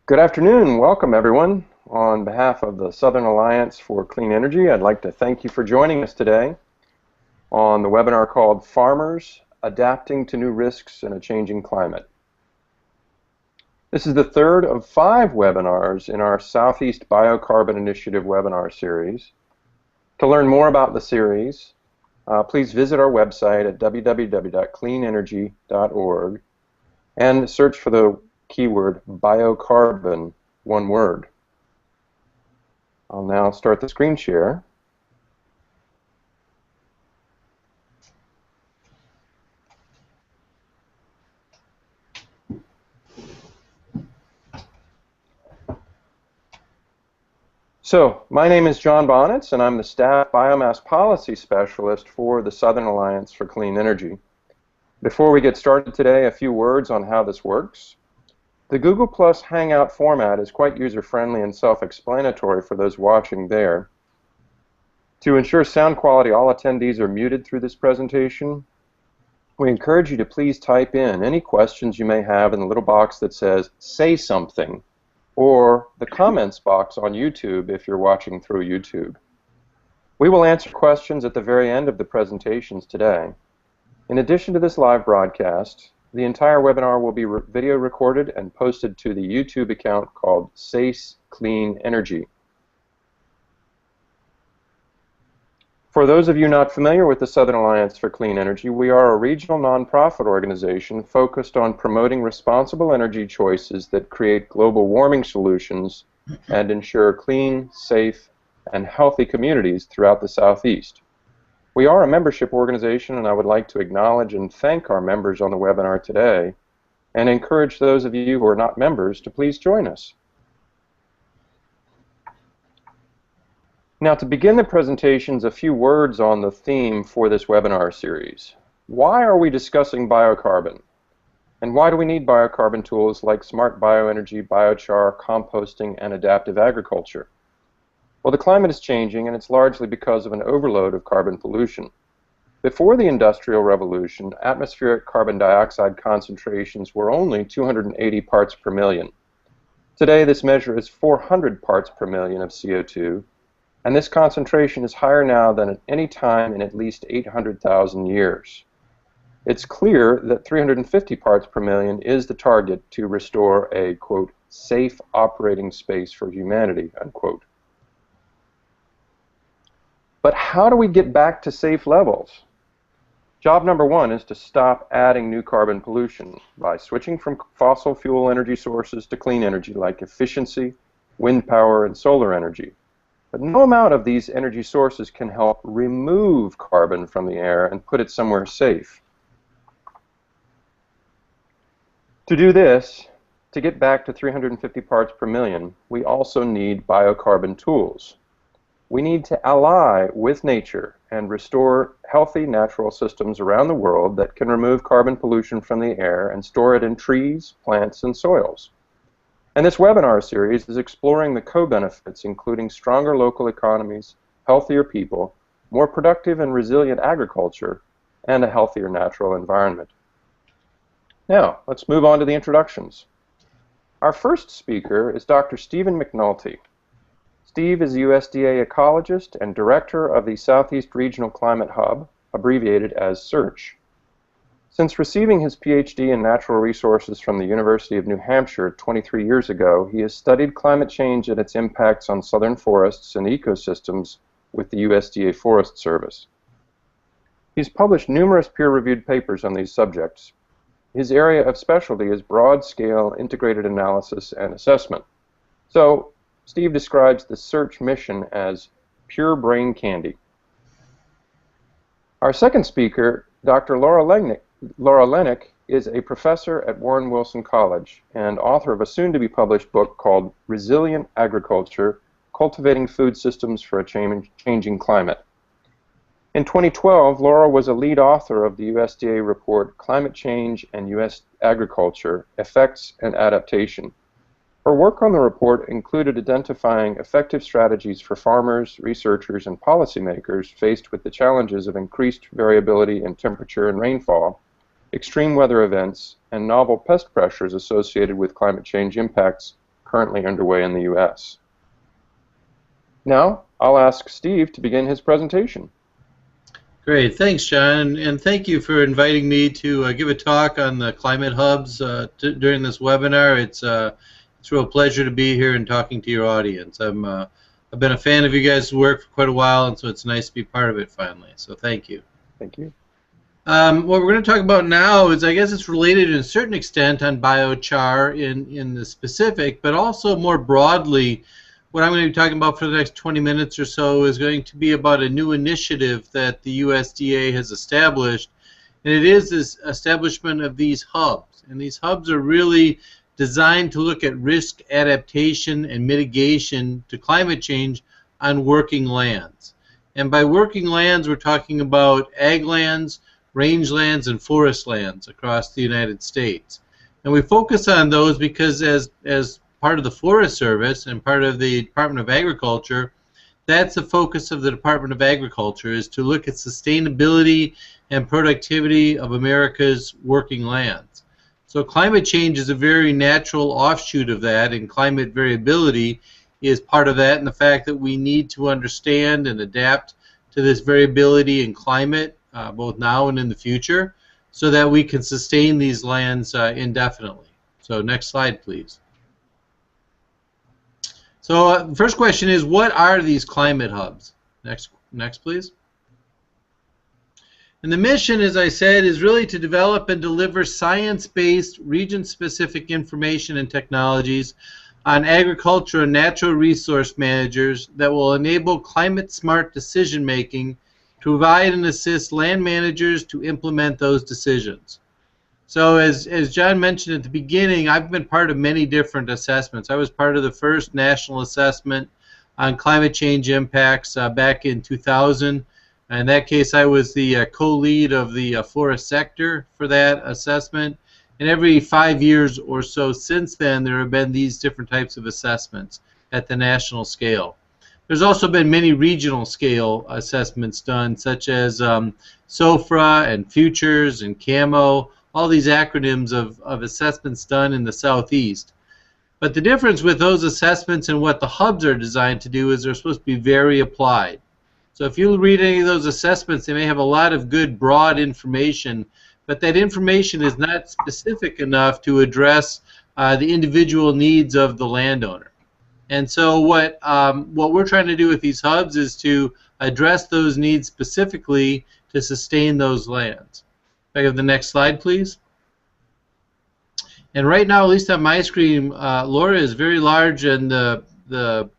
Good afternoon. Welcome, everyone. On behalf of the Southern Alliance for Clean Energy, I'd like to thank you for joining us today on the webinar called Farmers Adapting to New Risks in a Changing Climate. This is the third of 5 webinars in our Southeast Biocarbon Initiative webinar series. To learn more about the series, please visit our website at www.cleanenergy.org and search for the keyword biocarbon, one word. I'll now start the screen share. So, my name is John Bonnets, and I'm the Staff Biomass Policy Specialist for the Southern Alliance for Clean Energy. Before we get started today, a few words on how this works. The Google Plus Hangout format is quite user-friendly and self-explanatory for those watching there. To ensure sound quality, all attendees are muted through this presentation. We encourage you to please type in any questions you may have in the little box that says, "Say something," or the comments box on YouTube if you're watching through YouTube. We will answer questions at the very end of the presentations today. In addition to this live broadcast, the entire webinar will be video recorded and posted to the YouTube account called SACE Clean Energy. For those of you not familiar with the Southern Alliance for Clean Energy, we are a regional nonprofit organization focused on promoting responsible energy choices that create global warming solutions and ensure clean, safe, and healthy communities throughout the Southeast. We are a membership organization, and I would like to acknowledge and thank our members on the webinar today and encourage those of you who are not members to please join us. Now, to begin the presentations, a few words on the theme for this webinar series. Why are we discussing biocarbon? And why do we need biocarbon tools like smart bioenergy, biochar, composting, and adaptive agriculture? Well, the climate is changing, and it's largely because of an overload of carbon pollution. Before the Industrial Revolution, atmospheric carbon dioxide concentrations were only 280 parts per million. Today, this measure is 400 parts per million of CO2, and this concentration is higher now than at any time in at least 800,000 years. It's clear that 350 parts per million is the target to restore a, quote, safe operating space for humanity, unquote. But how do we get back to safe levels? Job number 1 is to stop adding new carbon pollution by switching from fossil fuel energy sources to clean energy like efficiency, wind power, and solar energy. But no amount of these energy sources can help remove carbon from the air and put it somewhere safe. To do this, to get back to 350 parts per million, we also need biocarbon tools. We need to ally with nature and restore healthy natural systems around the world that can remove carbon pollution from the air and store it in trees, plants, and soils. And this webinar series is exploring the co-benefits, including stronger local economies, healthier people, more productive and resilient agriculture, and a healthier natural environment. Now, let's move on to the introductions. Our first speaker is Dr. Stephen McNulty. Steve is a USDA ecologist and director of the Southeast Regional Climate Hub, abbreviated as SEARCH. Since receiving his PhD in natural resources from the University of New Hampshire 23 years ago, he has studied climate change and its impacts on southern forests and ecosystems with the USDA Forest Service. He's published numerous peer-reviewed papers on these subjects. His area of specialty is broad-scale integrated analysis and assessment. So, Steve describes the SEARCH mission as pure brain candy. Our second speaker, Dr. Laura Lennick, is a professor at Warren Wilson College and author of a soon-to-be-published book called Resilient Agriculture: Cultivating Food Systems for a Changing Climate. In 2012, Laura was a lead author of the USDA report Climate Change and U.S. Agriculture: Effects and Adaptation. Her work on the report included identifying effective strategies for farmers, researchers, and policymakers faced with the challenges of increased variability in temperature and rainfall, extreme weather events, and novel pest pressures associated with climate change impacts currently underway in the U.S. Now, I'll ask Steve to begin his presentation. Great, thanks, John, and thank you for inviting me to give a talk on the climate hubs during this webinar. It's a real pleasure to be here and talking to your audience. I've been a fan of you guys' work for quite a while, and so it's nice to be part of it finally. So thank you. Thank you. What we're going to talk about now is, I guess it's related to a certain extent on biochar in the specific, but also more broadly, what I'm going to be talking about for the next 20 minutes or so is going to be about a new initiative that the USDA has established, and it is this establishment of these hubs. And these hubs are really designed to look at risk adaptation and mitigation to climate change on working lands. And by working lands, we're talking about ag lands, rangelands, and forest lands across the United States. And we focus on those because as part of the Forest Service and part of the Department of Agriculture, that's the focus of the Department of Agriculture, is to look at sustainability and productivity of America's working lands. So climate change is a very natural offshoot of that, and climate variability is part of that, and the fact that we need to understand and adapt to this variability in climate, both now and in the future, so that we can sustain these lands indefinitely. So next slide, please. So the first question is, what are these climate hubs? Next, please. And the mission, as I said, is really to develop and deliver science-based, region-specific information and technologies on agriculture and natural resource managers that will enable climate-smart decision-making to provide and assist land managers to implement those decisions. So as John mentioned at the beginning, I've been part of many different assessments. I was part of the first national assessment on climate change impacts back in 2000. In that case, I was the co-lead of the forest sector for that assessment. And every 5 years or so since then, there have been these different types of assessments at the national scale. There's also been many regional scale assessments done, such as SOFRA and Futures and CAMO, all these acronyms of assessments done in the Southeast. But the difference with those assessments and what the hubs are designed to do is they're supposed to be very applied. So if you read any of those assessments, they may have a lot of good broad information, but that information is not specific enough to address the individual needs of the landowner. And so what we're trying to do with these hubs is to address those needs specifically to sustain those lands. If I have the next slide, please. And right now, at least on my screen, Laura is very large, and the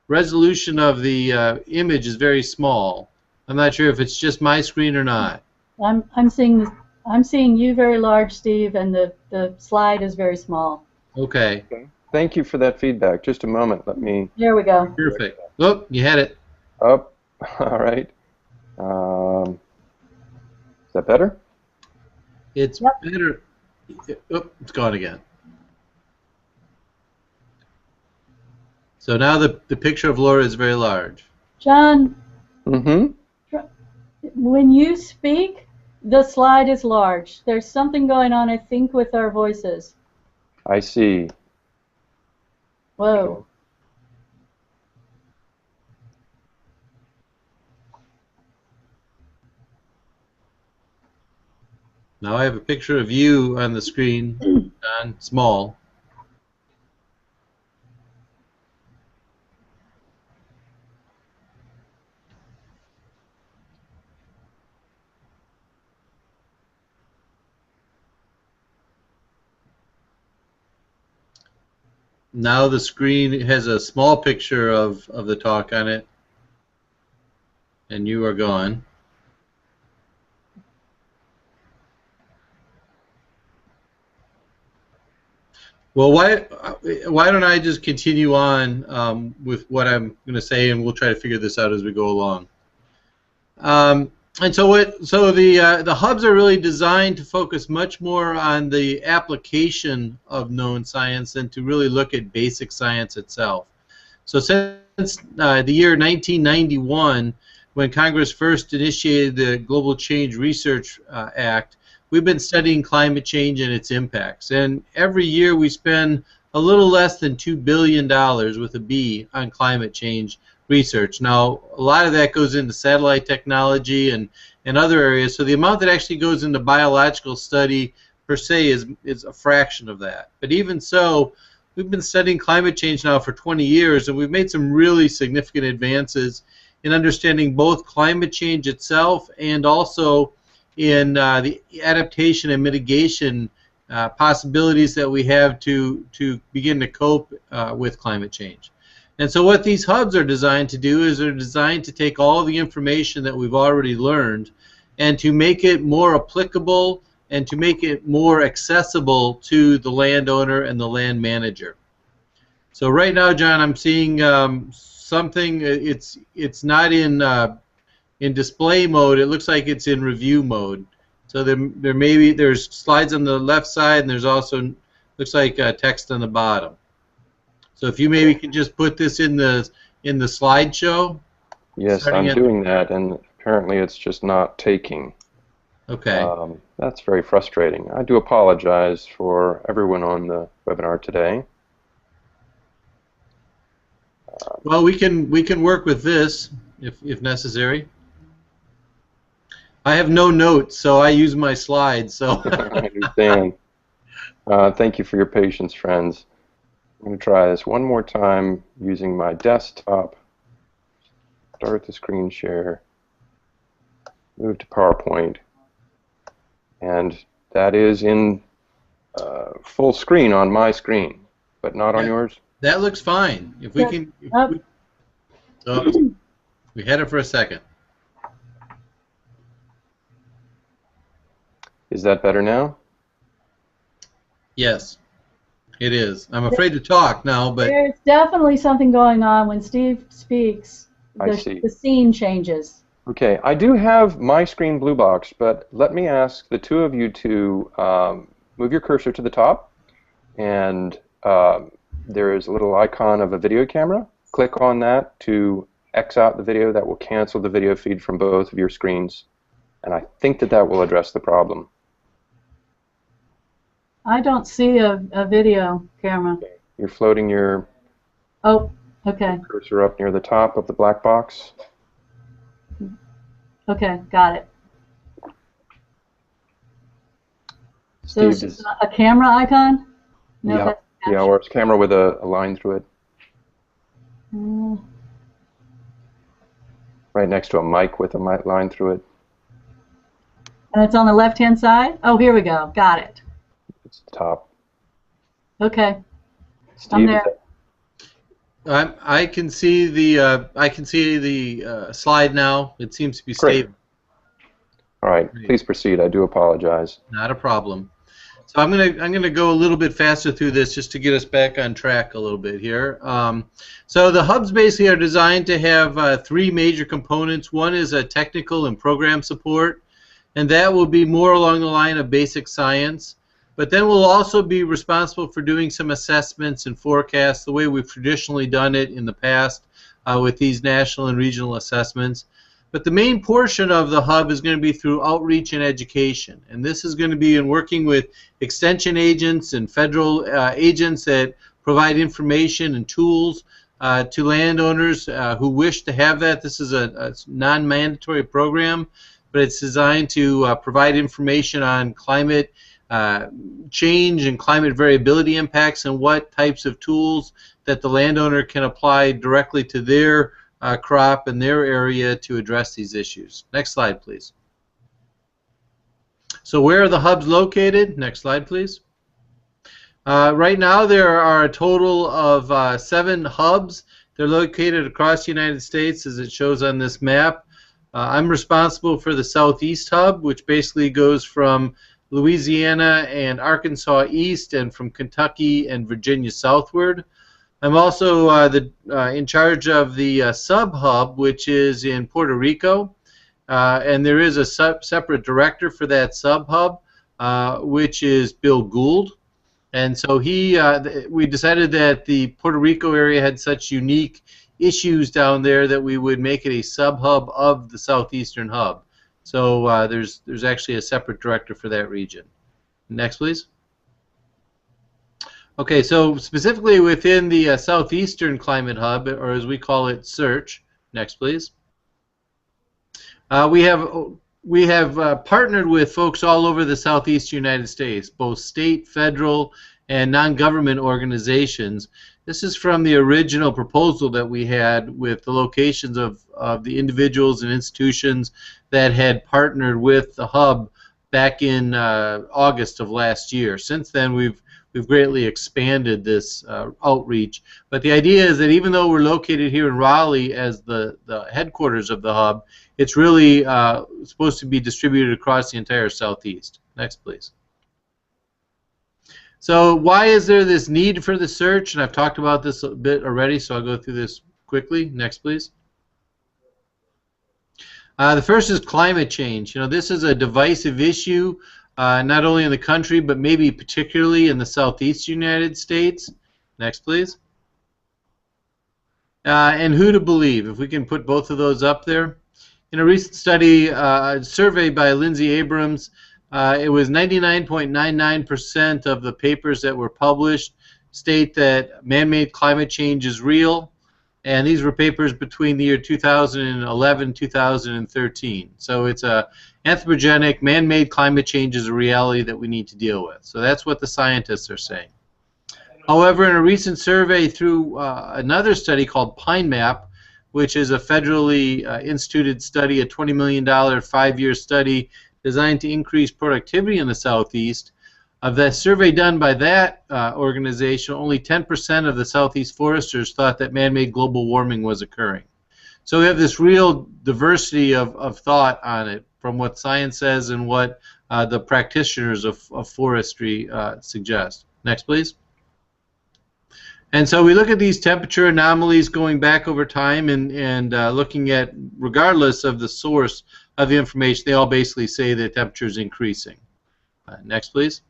resolution of the image is very small. I'm not sure if it's just my screen or not. I'm seeing you very large, Steve, and the slide is very small. Okay. Thank you for that feedback. Just a moment. Let me. There we go. Perfect. Oh, you had it. Oh, all right. Is that better? It's better. Oh, it's gone again. So now the picture of Laura is very large. John, Mm-hmm. when you speak, the slide is large. There's something going on, I think, with our voices. I see. Whoa. Now I have a picture of you on the screen, John, small. Now the screen has a small picture of the talk on it, and you are gone. Well, why don't I just continue on with what I'm going to say, and we'll try to figure this out as we go along. And so the hubs are really designed to focus much more on the application of known science than to really look at basic science itself. So since the year 1991, when Congress first initiated the Global Change Research Act, we've been studying climate change and its impacts. And every year we spend a little less than $2 billion with a B on climate change research. Now, a lot of that goes into satellite technology and other areas, so the amount that actually goes into biological study per se is a fraction of that. But even so, we've been studying climate change now for 20 years, and we've made some really significant advances in understanding both climate change itself and also in the adaptation and mitigation possibilities that we have to begin to cope with climate change. And so what these hubs are designed to do is they're designed to take all the information that we've already learned and to make it more applicable and to make it more accessible to the landowner and the land manager. So right now, John, I'm seeing something. It's not in display mode. It looks like it's in review mode. So there's slides on the left side, and there's also looks like text on the bottom. So if you maybe can just put this in the slideshow. Yes, I'm doing that, and apparently it's just not taking. Okay. That's very frustrating. I do apologize for everyone on the webinar today. Well, we can work with this if necessary. I have no notes, so I use my slides. So I understand. Thank you for your patience, friends. I'm going to try this one more time using my desktop. Start the screen share. Move to PowerPoint. And that is in full screen on my screen, but not on yours. That looks fine. If we can, we had it for a second. Is that better now? Yes, it is. I'm afraid to talk now, but there's definitely something going on when Steve speaks. The scene changes. Okay, I do have my screen blue box, but let me ask the two of you to move your cursor to the top, and there is a little icon of a video camera. Click on that to X out the video. That will cancel the video feed from both of your screens, and I think that will address the problem. I don't see a video camera. Okay. You're floating your cursor up near the top of the black box. Okay, got it. So it's just a camera icon? No, yeah, or it's a camera with a line through it. Right next to a mic with a line through it. And it's on the left-hand side? Oh, here we go. Got it. It's the top. Okay. Steve, I'm there. I can see the slide now. It seems to be stable. All right, please proceed. I do apologize. Not a problem. So I'm gonna go a little bit faster through this just to get us back on track a little bit here. So the hubs basically are designed to have three major components. One is a technical and program support, and that will be more along the line of basic science. But then we'll also be responsible for doing some assessments and forecasts the way we've traditionally done it in the past with these national and regional assessments. But the main portion of the hub is going to be through outreach and education. And this is going to be in working with extension agents and federal agents that provide information and tools to landowners who wish to have that. This is a non-mandatory program, but it's designed to provide information on climate change and climate variability impacts and what types of tools that the landowner can apply directly to their crop in their area to address these issues. Next slide, please. So where are the hubs located? Next slide, please. Right now there are a total of 7 hubs. They're located across the United States as it shows on this map. I'm responsible for the Southeast hub, which basically goes from Louisiana and Arkansas east and from Kentucky and Virginia southward. I'm also in charge of the sub-hub, which is in Puerto Rico, and there is a separate director for that sub-hub, which is Bill Gould. And so we decided that the Puerto Rico area had such unique issues down there that we would make it a sub-hub of the Southeastern hub. So there's actually a separate director for that region. Next, please. Okay, so specifically within the Southeastern Climate Hub, or as we call it, SEARCH. Next, please. We have partnered with folks all over the Southeast United States, both state, federal, and non-government organizations. This is from the original proposal that we had with the locations of the individuals and institutions that had partnered with the hub back in August of last year. Since then, we've greatly expanded this outreach. But the idea is that even though we're located here in Raleigh as the headquarters of the hub, it's really supposed to be distributed across the entire Southeast. Next, please. So why is there this need for the search? And I've talked about this a bit already, so I'll go through this quickly. Next, please. The first is climate change. You know, this is a divisive issue, not only in the country, but maybe particularly in the Southeast United States. Next, please. And who to believe, if we can put both of those up there. In a recent study, a survey by Lindsay Abrams, it was 99.99% of the papers that were published state that man-made climate change is real, and these were papers between the year 2011 and 2013. So it's a anthropogenic, man-made climate change is a reality that we need to deal with. So that's what the scientists are saying. However, in a recent survey through another study called PineMap, which is a federally instituted study, a $20 million 5-year study designed to increase productivity in the Southeast. Of that survey done by that organization, only 10% of the Southeast foresters thought that man-made global warming was occurring. So we have this real diversity of thought on it, from what science says and what the practitioners of forestry suggest. Next, please. And so we look at these temperature anomalies going back over time and looking at, regardless of the source of the information, they all basically say that temperature is increasing. Next, please.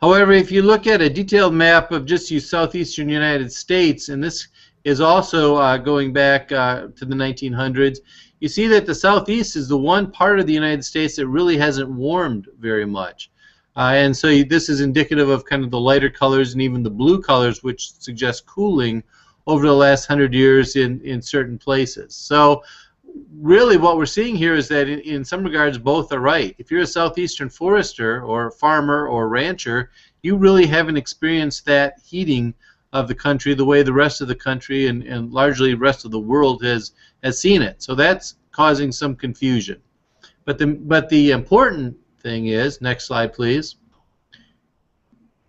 However, if you look at a detailed map of just the Southeastern United States, and this is also going back to the 1900s, you see that the Southeast is the one part of the United States that really hasn't warmed very much. And so this is indicative of kind of the lighter colors and even the blue colors, which suggest cooling over the last 100 years in certain places. So really what we're seeing here is that in some regards both are right. If you're a southeastern forester or farmer or rancher, you really haven't experienced that heating of the country the way the rest of the country and largely the rest of the world has seen it. So that's causing some confusion. But the important thing is, next slide please.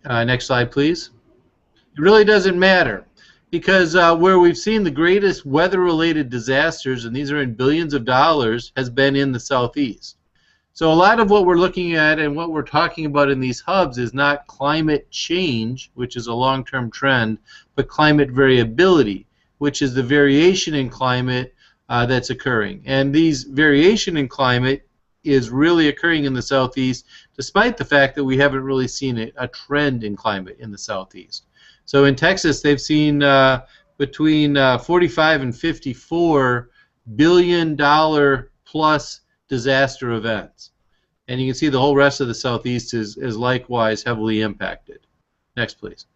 Next slide please. It really doesn't matter, because where we've seen the greatest weather-related disasters, and these are in billions of dollars, has been in the Southeast. So a lot of what we're looking at and what we're talking about in these hubs is not climate change, which is a long-term trend, but climate variability, which is the variation in climate that's occurring. And these variation in climate is really occurring in the Southeast, despite the fact that we haven't really seen a trend in climate in the Southeast. So in Texas, they've seen between 45 and 54 billion-dollar plus disaster events. And you can see the whole rest of the Southeast is likewise heavily impacted. Next, please.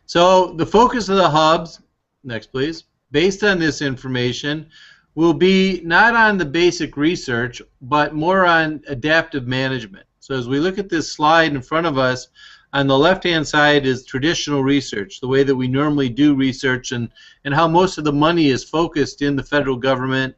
So the focus of the hubs, next please, based on this information, will be not on the basic research, but more on adaptive management. So as we look at this slide in front of us, on the left-hand side is traditional research, the way that we normally do research and how most of the money is focused in the federal government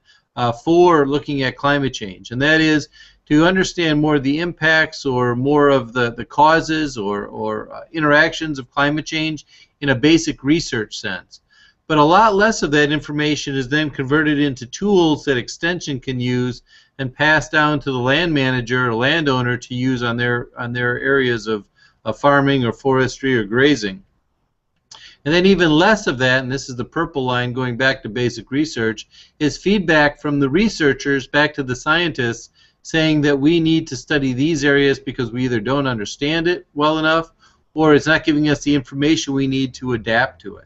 for looking at climate change. And that is to understand more of the impacts or more of the causes or interactions of climate change in a basic research sense. But a lot less of that information is then converted into tools that Extension can use and pass down to the land manager or landowner to use on their areas of farming or forestry or grazing. And then even less of that, and this is the purple line going back to basic research, is feedback from the researchers back to the scientists saying that we need to study these areas because we either don't understand it well enough or it's not giving us the information we need to adapt to it.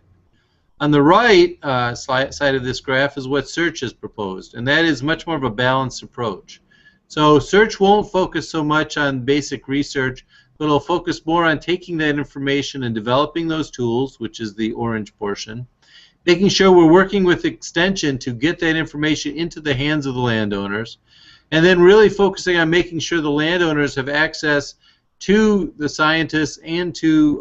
On the right side of this graph is what SEARCH has proposed, and that is much more of a balanced approach. So SEARCH won't focus so much on basic research, but it'll focus more on taking that information and developing those tools, which is the orange portion, making sure we're working with Extension to get that information into the hands of the landowners, and then really focusing on making sure the landowners have access to the scientists and to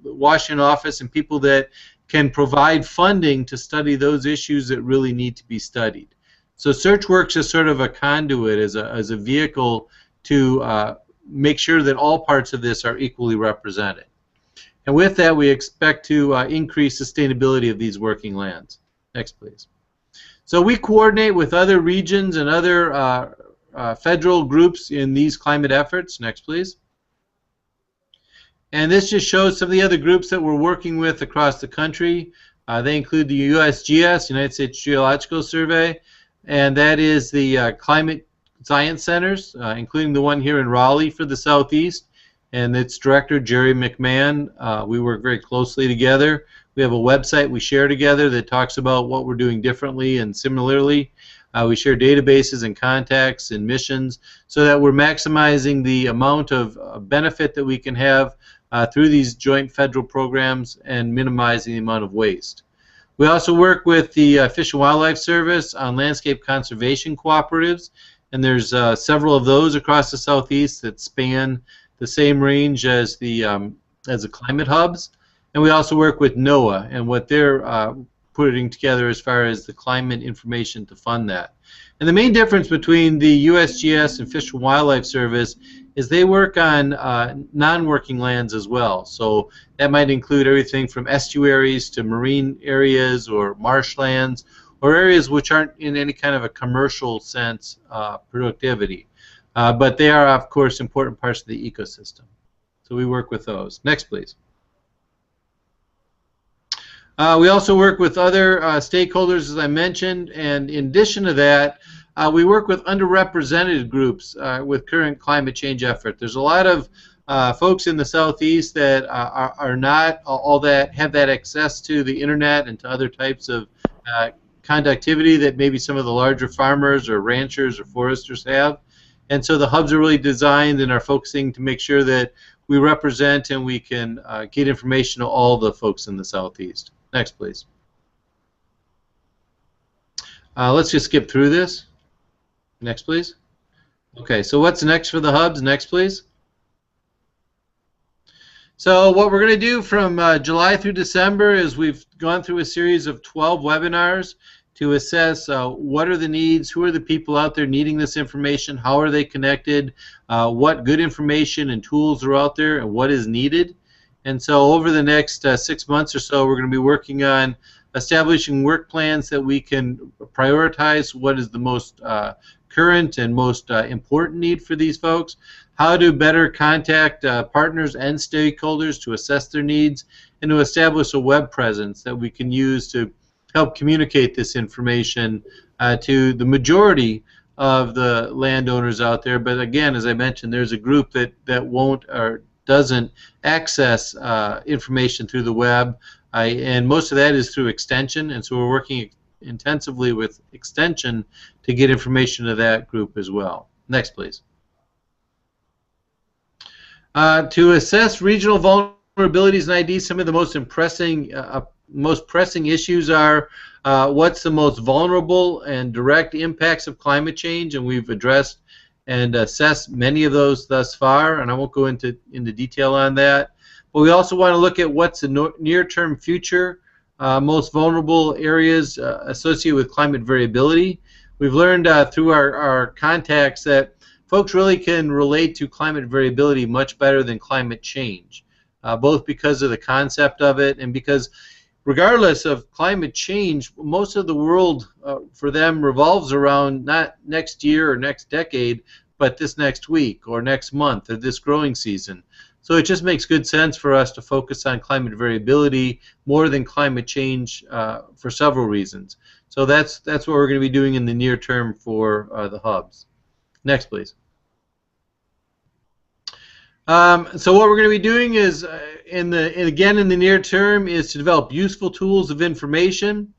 the Washington office and people that can provide funding to study those issues that really need to be studied. So Search works as sort of a conduit, as a vehicle to make sure that all parts of this are equally represented. And with that, we expect to increase sustainability of these working lands. Next, please. So we coordinate with other regions and other federal groups in these climate efforts. Next, please. And this just shows some of the other groups that we're working with across the country. They include the USGS, United States Geological Survey, and that is the Climate Science Centers, including the one here in Raleigh for the Southeast, and its director, Jerry McMahon. We work very closely together. We have a website we share together that talks about what we're doing differently and similarly. We share databases and contacts and missions so that we're maximizing the amount of benefit that we can have through these joint federal programs and minimizing the amount of waste. We also work with the Fish and Wildlife Service on landscape conservation cooperatives, and there's several of those across the Southeast that span the same range as the climate hubs. And we also work with NOAA and what they're putting together as far as the climate information to fund that. And the main difference between the USGS and Fish and Wildlife Service is they work on non-working lands as well. So that might include everything from estuaries to marine areas or marshlands or areas which aren't in any kind of a commercial sense productivity. But they are, of course, important parts of the ecosystem. So we work with those. Next, please. We also work with other stakeholders, as I mentioned, and in addition to that, we work with underrepresented groups with current climate change effort. There's a lot of folks in the Southeast that are not all that have that access to the internet and to other types of conductivity that maybe some of the larger farmers or ranchers or foresters have. And so the hubs are really designed and are focusing to make sure that we represent and we can get information to all the folks in the Southeast. Next, please. Let's just skip through this. Next, please. Okay, so what's next for the hubs? Next, please. So what we're going to do from July through December is we've gone through a series of 12 webinars to assess what are the needs, who are the people out there needing this information, how are they connected, what good information and tools are out there, and what is needed. And so over the next 6 months or so, we're going to be working on establishing work plans that we can prioritize what is the most current and most important need for these folks, how to better contact partners and stakeholders to assess their needs, and to establish a web presence that we can use to help communicate this information to the majority of the landowners out there. But again, as I mentioned, there's a group that won't or doesn't access information through the web, and most of that is through Extension, and so we're working intensively with Extension to get information to that group as well. Next, please. To assess regional vulnerabilities and IDs, some of the most pressing issues are what's the most vulnerable and direct impacts of climate change, and we've addressed and assessed many of those thus far, and I won't go into detail on that. But we also want to look at what's the near-term future most vulnerable areas associated with climate variability. We've learned through our contacts that folks really can relate to climate variability much better than climate change, both because of the concept of it and because regardless of climate change, most of the world for them revolves around not next year or next decade, but this next week or next month or this growing season. So it just makes good sense for us to focus on climate variability more than climate change for several reasons. So that's what we're going to be doing in the near term for the hubs. Next, please. So what we're going to be doing is, again in the near term, is to develop useful tools of information.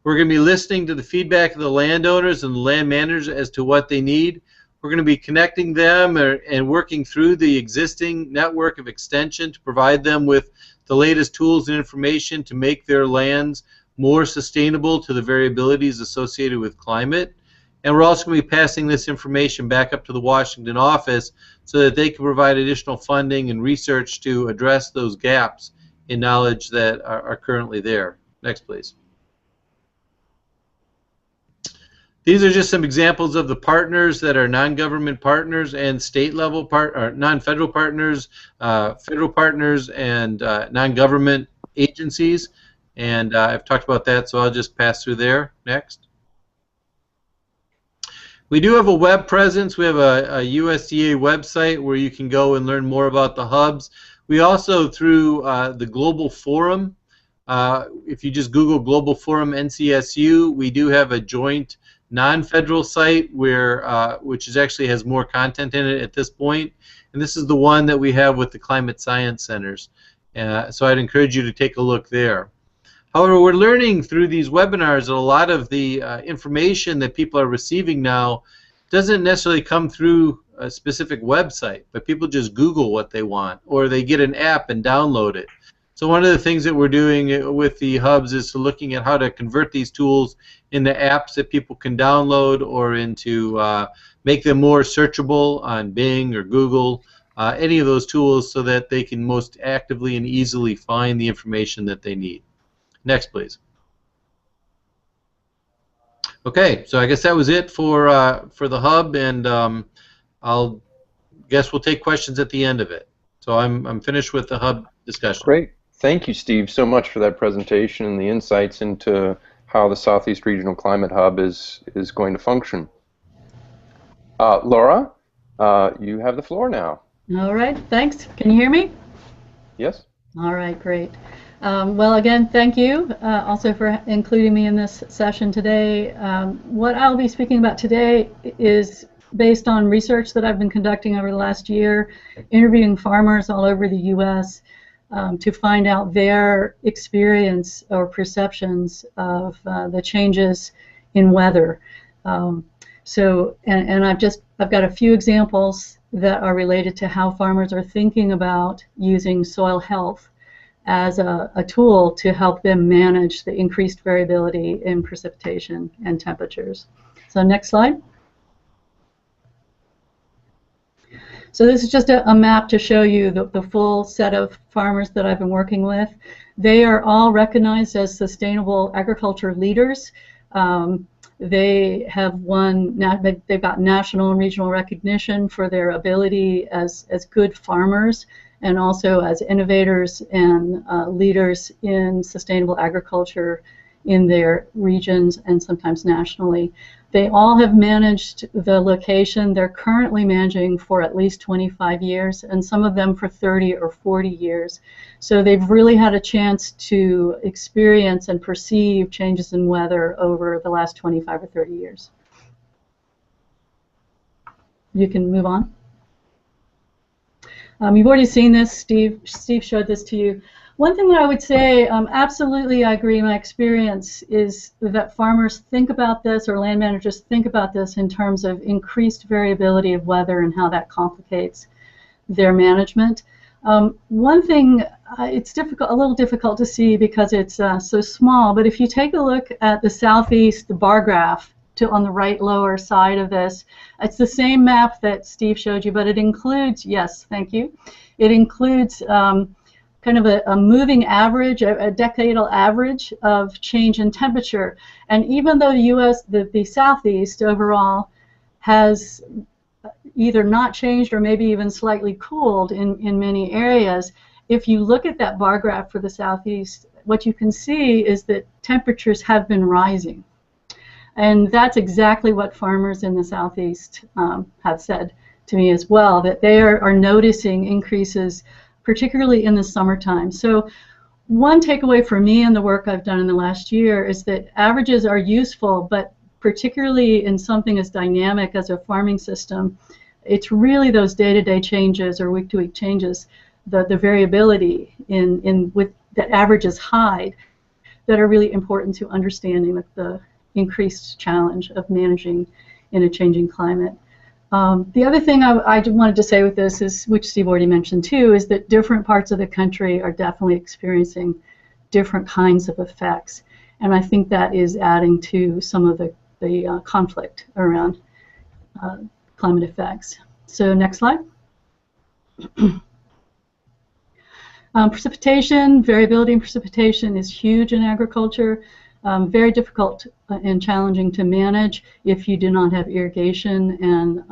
We're going to be listening to the feedback of the landowners and the land managers as to what they need. We're going to be connecting them and working through the existing network of extension to provide them with the latest tools and information to make their lands more sustainable to the variabilities associated with climate. And we're also going to be passing this information back up to the Washington office so that they can provide additional funding and research to address those gaps in knowledge that are currently there. Next, please. These are just some examples of the partners that are non-government partners and state-level non-federal partners, federal partners, and non-government agencies. And I've talked about that, so I'll just pass through there. Next. We do have a web presence. We have a USDA website where you can go and learn more about the hubs. We also, through the Global Forum, if you just Google Global Forum NCSU, we do have a joint non-federal site where which actually has more content in it at this point, and this is the one that we have with the climate science centers. So I'd encourage you to take a look there. However, we're learning through these webinars that a lot of the information that people are receiving now doesn't necessarily come through a specific website, but people just Google what they want, or they get an app and download it. So one of the things that we're doing with the hubs is to looking at how to convert these tools into apps that people can download, or into make them more searchable on Bing or Google, any of those tools, so that they can most actively and easily find the information that they need. Next, please. Okay, so I guess that was it for the hub, and I'll guess we'll take questions at the end of it. So I'm finished with the hub discussion. Great. Thank you, Steve, so much for that presentation and the insights into how the Southeast Regional Climate Hub is going to function. Laura, you have the floor now. All right, thanks. Can you hear me? Yes. All right, great. Well, again, thank you also for including me in this session today. What I'll be speaking about today is based on research that I've been conducting over the last year, interviewing farmers all over the U.S. To find out their experience or perceptions of the changes in weather. I've got a few examples that are related to how farmers are thinking about using soil health as a tool to help them manage the increased variability in precipitation and temperatures. So next slide. So this is just a map to show you the full set of farmers that I've been working with. They are all recognized as sustainable agriculture leaders. They have they've got national and regional recognition for their ability as good farmers, and also as innovators and leaders in sustainable agriculture in their regions and sometimes nationally. They all have managed the location they're currently managing for at least 25 years, and some of them for 30 or 40 years. So they've really had a chance to experience and perceive changes in weather over the last 25 or 30 years. You can move on. You've already seen this. Steve showed this to you. One thing that I would say, absolutely I agree, my experience is that farmers think about this, or land managers think about this in terms of increased variability of weather and how that complicates their management. One thing, it's a little difficult to see because it's so small, but if you take a look at the Southeast, the bar graph on the right lower side of this, it's the same map that Steve showed you, but it includes, yes, thank you, it includes kind of a moving average, a decadal average of change in temperature. And even though the Southeast overall has either not changed or maybe even slightly cooled in many areas, if you look at that bar graph for the Southeast, what you can see is that temperatures have been rising. And that's exactly what farmers in the Southeast have said to me as well, that they are noticing increases, particularly in the summertime. So one takeaway for me in the work I've done in the last year is that averages are useful, but particularly in something as dynamic as a farming system, it's really those day-to-day changes or week-to-week changes, the variability that averages hide, that are really important to understanding the increased challenge of managing in a changing climate. The other thing I wanted to say with this is, which Steve already mentioned too, is that different parts of the country are definitely experiencing different kinds of effects, and I think that is adding to some of the conflict around climate effects. So next slide. Precipitation, variability in precipitation is huge in agriculture. Very difficult and challenging to manage if you do not have irrigation, and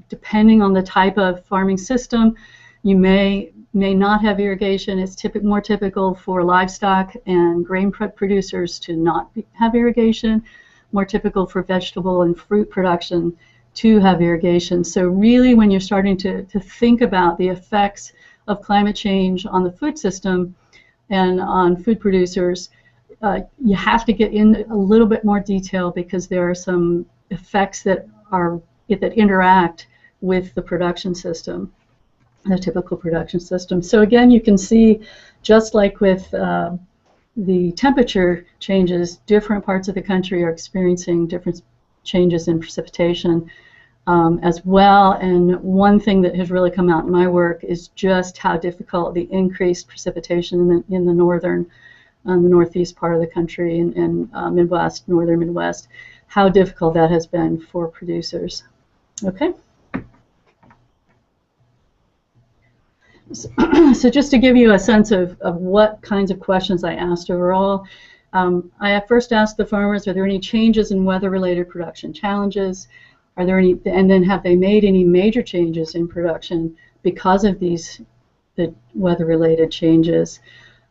depending on the type of farming system, you may not have irrigation. It's more typical for livestock and grain producers to not have irrigation, more typical for vegetable and fruit production to have irrigation. So really, when you're starting to think about the effects of climate change on the food system and on food producers, you have to get in a little bit more detail, because there are some effects that interact with the production system, the typical production system. So again, you can see, just like with the temperature changes, different parts of the country are experiencing different changes in precipitation as well. And one thing that has really come out in my work is just how difficult the increased precipitation in the northern, the northeast part of the country, and Midwest, northern Midwest, how difficult that has been for producers. Okay. So just to give you a sense of what kinds of questions I asked overall, I first asked the farmers, are there any changes in weather-related production challenges? Are there any, and then have they made any major changes in production because of the weather-related changes?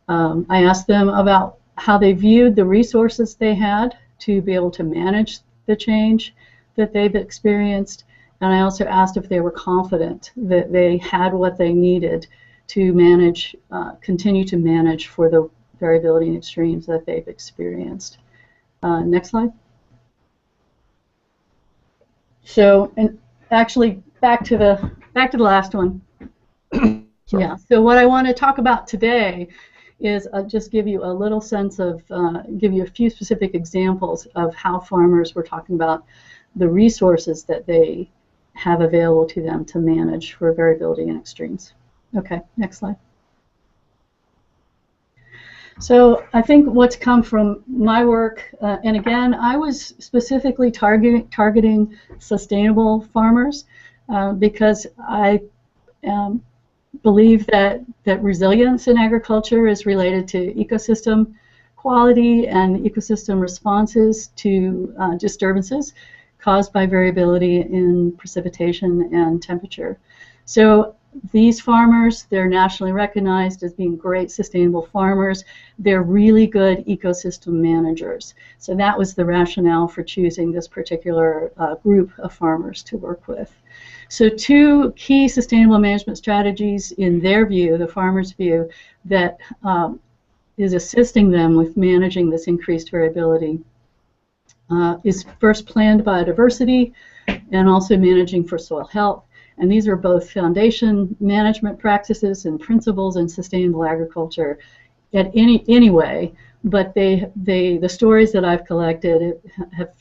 I asked them about how they viewed the resources they had to be able to manage the change that they've experienced, and I also asked if they were confident that they had what they needed to manage, continue to manage for the variability and extremes that they've experienced. Next slide. So, and actually back to the last one. Yeah. So what I want to talk about today is just give you a little sense of, give you a few specific examples of how farmers were talking about the resources that they have available to them to manage for variability and extremes. Okay, next slide. So I think what's come from my work, and again, I was specifically targeting sustainable farmers because I believe that resilience in agriculture is related to ecosystem quality and ecosystem responses to disturbances caused by variability in precipitation and temperature. So these farmers, they're nationally recognized as being great sustainable farmers. They're really good ecosystem managers. So that was the rationale for choosing this particular group of farmers to work with. So two key sustainable management strategies in their view, the farmers' view, that is assisting them with managing this increased variability is first planned biodiversity and also managing for soil health. And these are both foundation management practices and principles in sustainable agriculture at any way, but the stories that I've collected have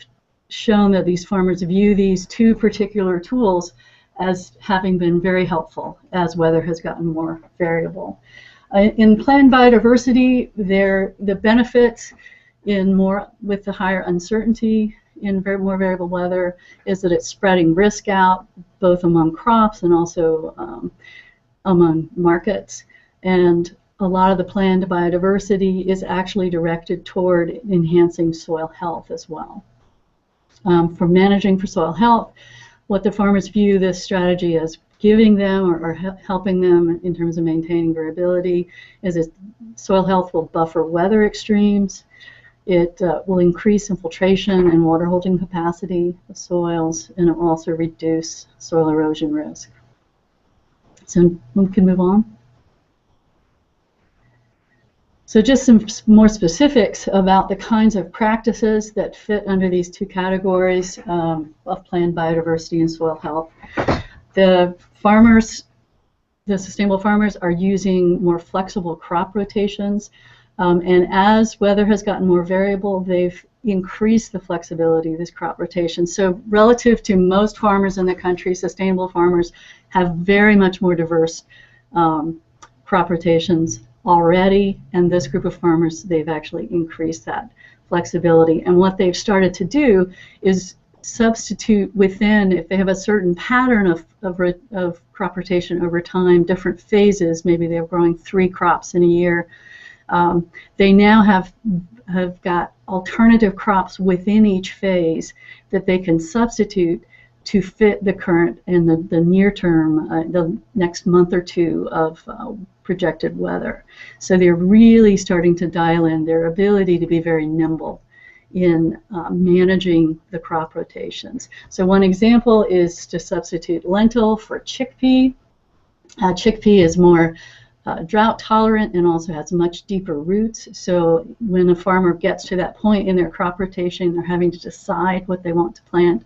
shown that these farmers view these two particular tools as having been very helpful as weather has gotten more variable. In planned biodiversity, the benefits with the higher uncertainty in more variable weather is that it's spreading risk out both among crops and also among markets. And a lot of the planned biodiversity is actually directed toward enhancing soil health as well. For managing for soil health, what the farmers view this strategy as giving them or helping them in terms of maintaining variability is that soil health will buffer weather extremes. It will increase infiltration and water holding capacity of soils, and it will also reduce soil erosion risk. So we can move on. So just some more specifics about the kinds of practices that fit under these two categories of planned biodiversity and soil health. The sustainable farmers are using more flexible crop rotations And as weather has gotten more variable, they've increased the flexibility of this crop rotation. So relative to most farmers in the country, sustainable farmers have very much more diverse crop rotations already, and this group of farmers, they've actually increased that flexibility. And what they've started to do is substitute within, if they have a certain pattern of crop rotation over time, different phases, maybe they're growing 3 crops in a year, they now have got alternative crops within each phase that they can substitute to fit the current and the near term, the next month or two of projected weather. So they're really starting to dial in their ability to be very nimble in managing the crop rotations. So one example is to substitute lentil for chickpea. Chickpea is more drought tolerant and also has much deeper roots. So when a farmer gets to that point in their crop rotation, they're having to decide what they want to plant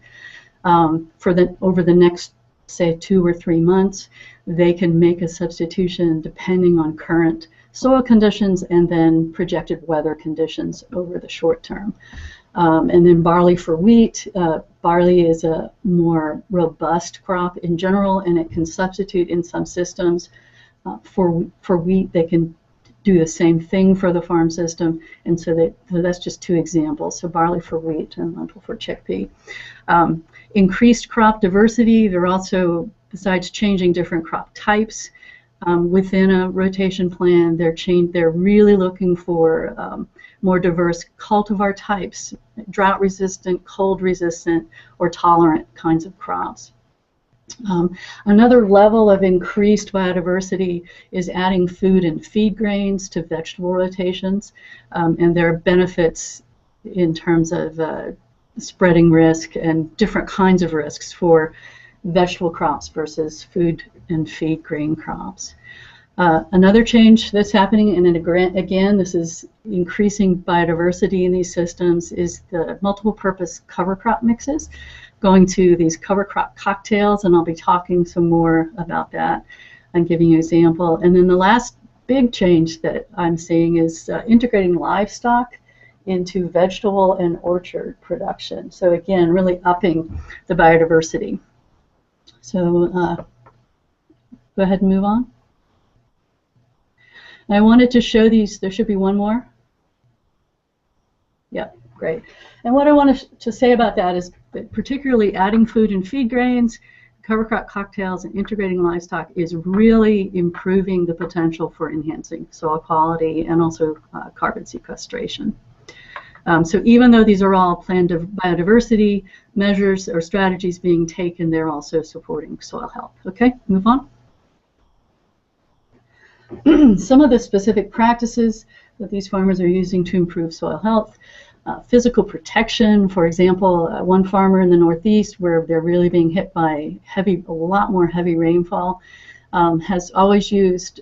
over the next, say, 2 or 3 months. They can make a substitution depending on current soil conditions and then projected weather conditions over the short term. And then barley for wheat. Barley is a more robust crop in general, and it can substitute in some systems. For wheat, they can do the same thing for the farm system, and so that's just 2 examples. So barley for wheat and lentil for chickpea. Increased crop diversity. They're also, besides changing different crop types within a rotation plan, they're really looking for more diverse cultivar types, drought resistant, cold resistant, or tolerant kinds of crops. Another level of increased biodiversity is adding food and feed grains to vegetable rotations, and there are benefits in terms of spreading risk and different kinds of risks for vegetable crops versus food and feed grain crops. Another change that's happening, and again, this is increasing biodiversity in these systems, is the multiple purpose cover crop mixes, going to these cover crop cocktails, and I'll be talking some more about that and giving you an example. And then the last big change that I'm seeing is integrating livestock into vegetable and orchard production. So again, really upping the biodiversity. So go ahead and move on. And I wanted to show these. There should be one more. Yeah, great. And what I want to say about that is that particularly adding food and feed grains, cover crop cocktails, and integrating livestock is really improving the potential for enhancing soil quality and also carbon sequestration. So even though these are all planned biodiversity measures or strategies being taken, they're also supporting soil health. Okay, move on. Some of the specific practices that these farmers are using to improve soil health. Physical protection, for example, one farmer in the Northeast where they're really being hit by a lot more heavy rainfall, has always used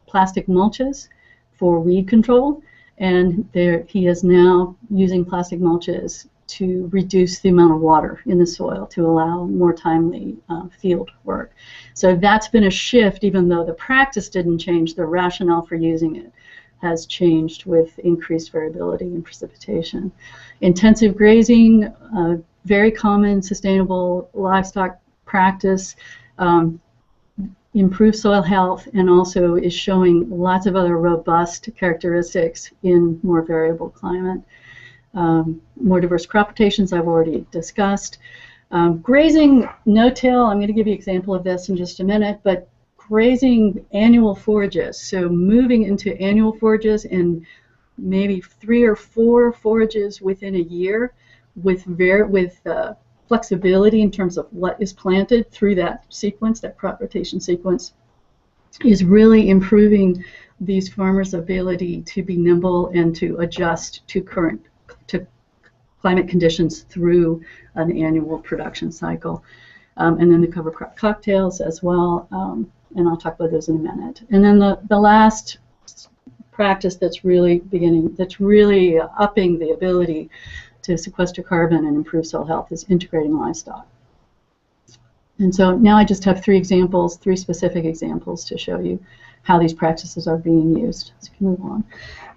plastic mulches for weed control, and he is now using plastic mulches to reduce the amount of water in the soil to allow more timely field work. So that's been a shift, even though the practice didn't change, the rationale for using it has changed with increased variability in precipitation. Intensive grazing, very common sustainable livestock practice, improves soil health and also is showing lots of other robust characteristics in more variable climate. More diverse crop rotations I've already discussed. Grazing no-till, I'm going to give you an example of this in just a minute, but grazing annual forages, so moving into annual forages and maybe 3 or 4 forages within a year with flexibility in terms of what is planted through that sequence, that crop rotation sequence, is really improving these farmers' ability to be nimble and to adjust to climate conditions through an annual production cycle. And then the cover crop cocktails as well, and I'll talk about those in a minute. And then the last practice that's really upping the ability to sequester carbon and improve soil health is integrating livestock. And so now I just have three specific examples to show you how these practices are being used. So we can move on.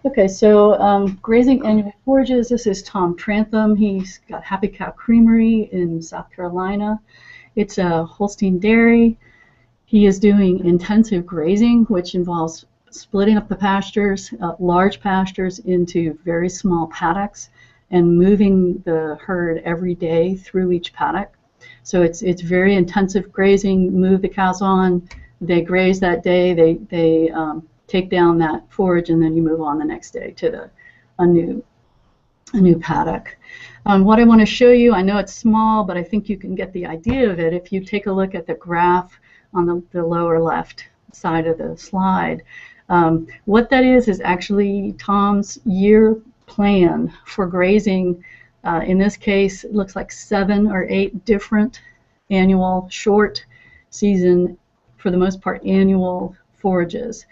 Okay, so grazing annual forages. This is Tom Trantham. He's got Happy Cow Creamery in South Carolina. It's a Holstein dairy. He is doing intensive grazing, which involves splitting up the pastures, large pastures, into very small paddocks, and moving the herd every day through each paddock. So it's very intensive grazing. Move the cows on, they graze that day, they take down that forage, and then you move on the next day to a new paddock. What I want to show you, I know it's small, but I think you can get the idea of it if you take a look at the graph on the lower left side of the slide. What that is actually Tom's year plan for grazing. In this case, it looks like 7 or 8 different annual, short season, for the most part, annual forages.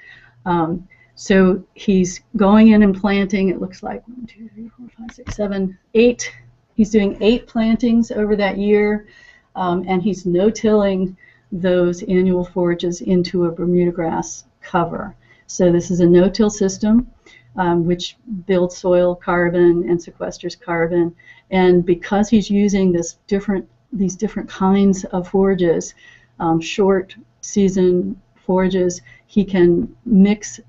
So he's going in and planting, it looks like 1, 2, 3, 4, 5, 6, 7, 8. He's doing 8 plantings over that year, and he's no-tilling those annual forages into a Bermuda grass cover. So this is a no-till system, which builds soil carbon and sequesters carbon. And because he's using these different kinds of forages, short season forages, he can mix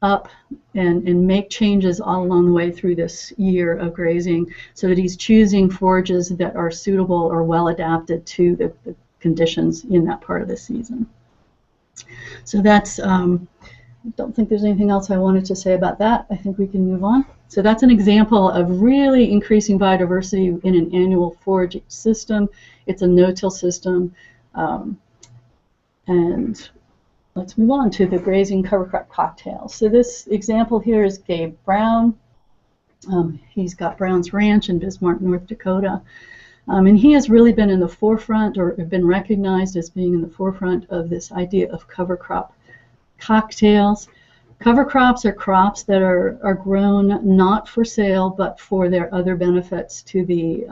up and make changes all along the way through this year of grazing, so that he's choosing forages that are suitable or well adapted to the conditions in that part of the season. So that's, I don't think there's anything else I wanted to say about that. I think we can move on. So that's an example of really increasing biodiversity in an annual foraging system. It's a no-till system. And let's move on to the grazing cover crop cocktails. So this example here is Gabe Brown. He's got Brown's Ranch in Bismarck, North Dakota. And he has really been in the forefront, or been recognized as being in the forefront of this idea of cover crop cocktails. Cover crops are crops that are grown not for sale, but for their other benefits to the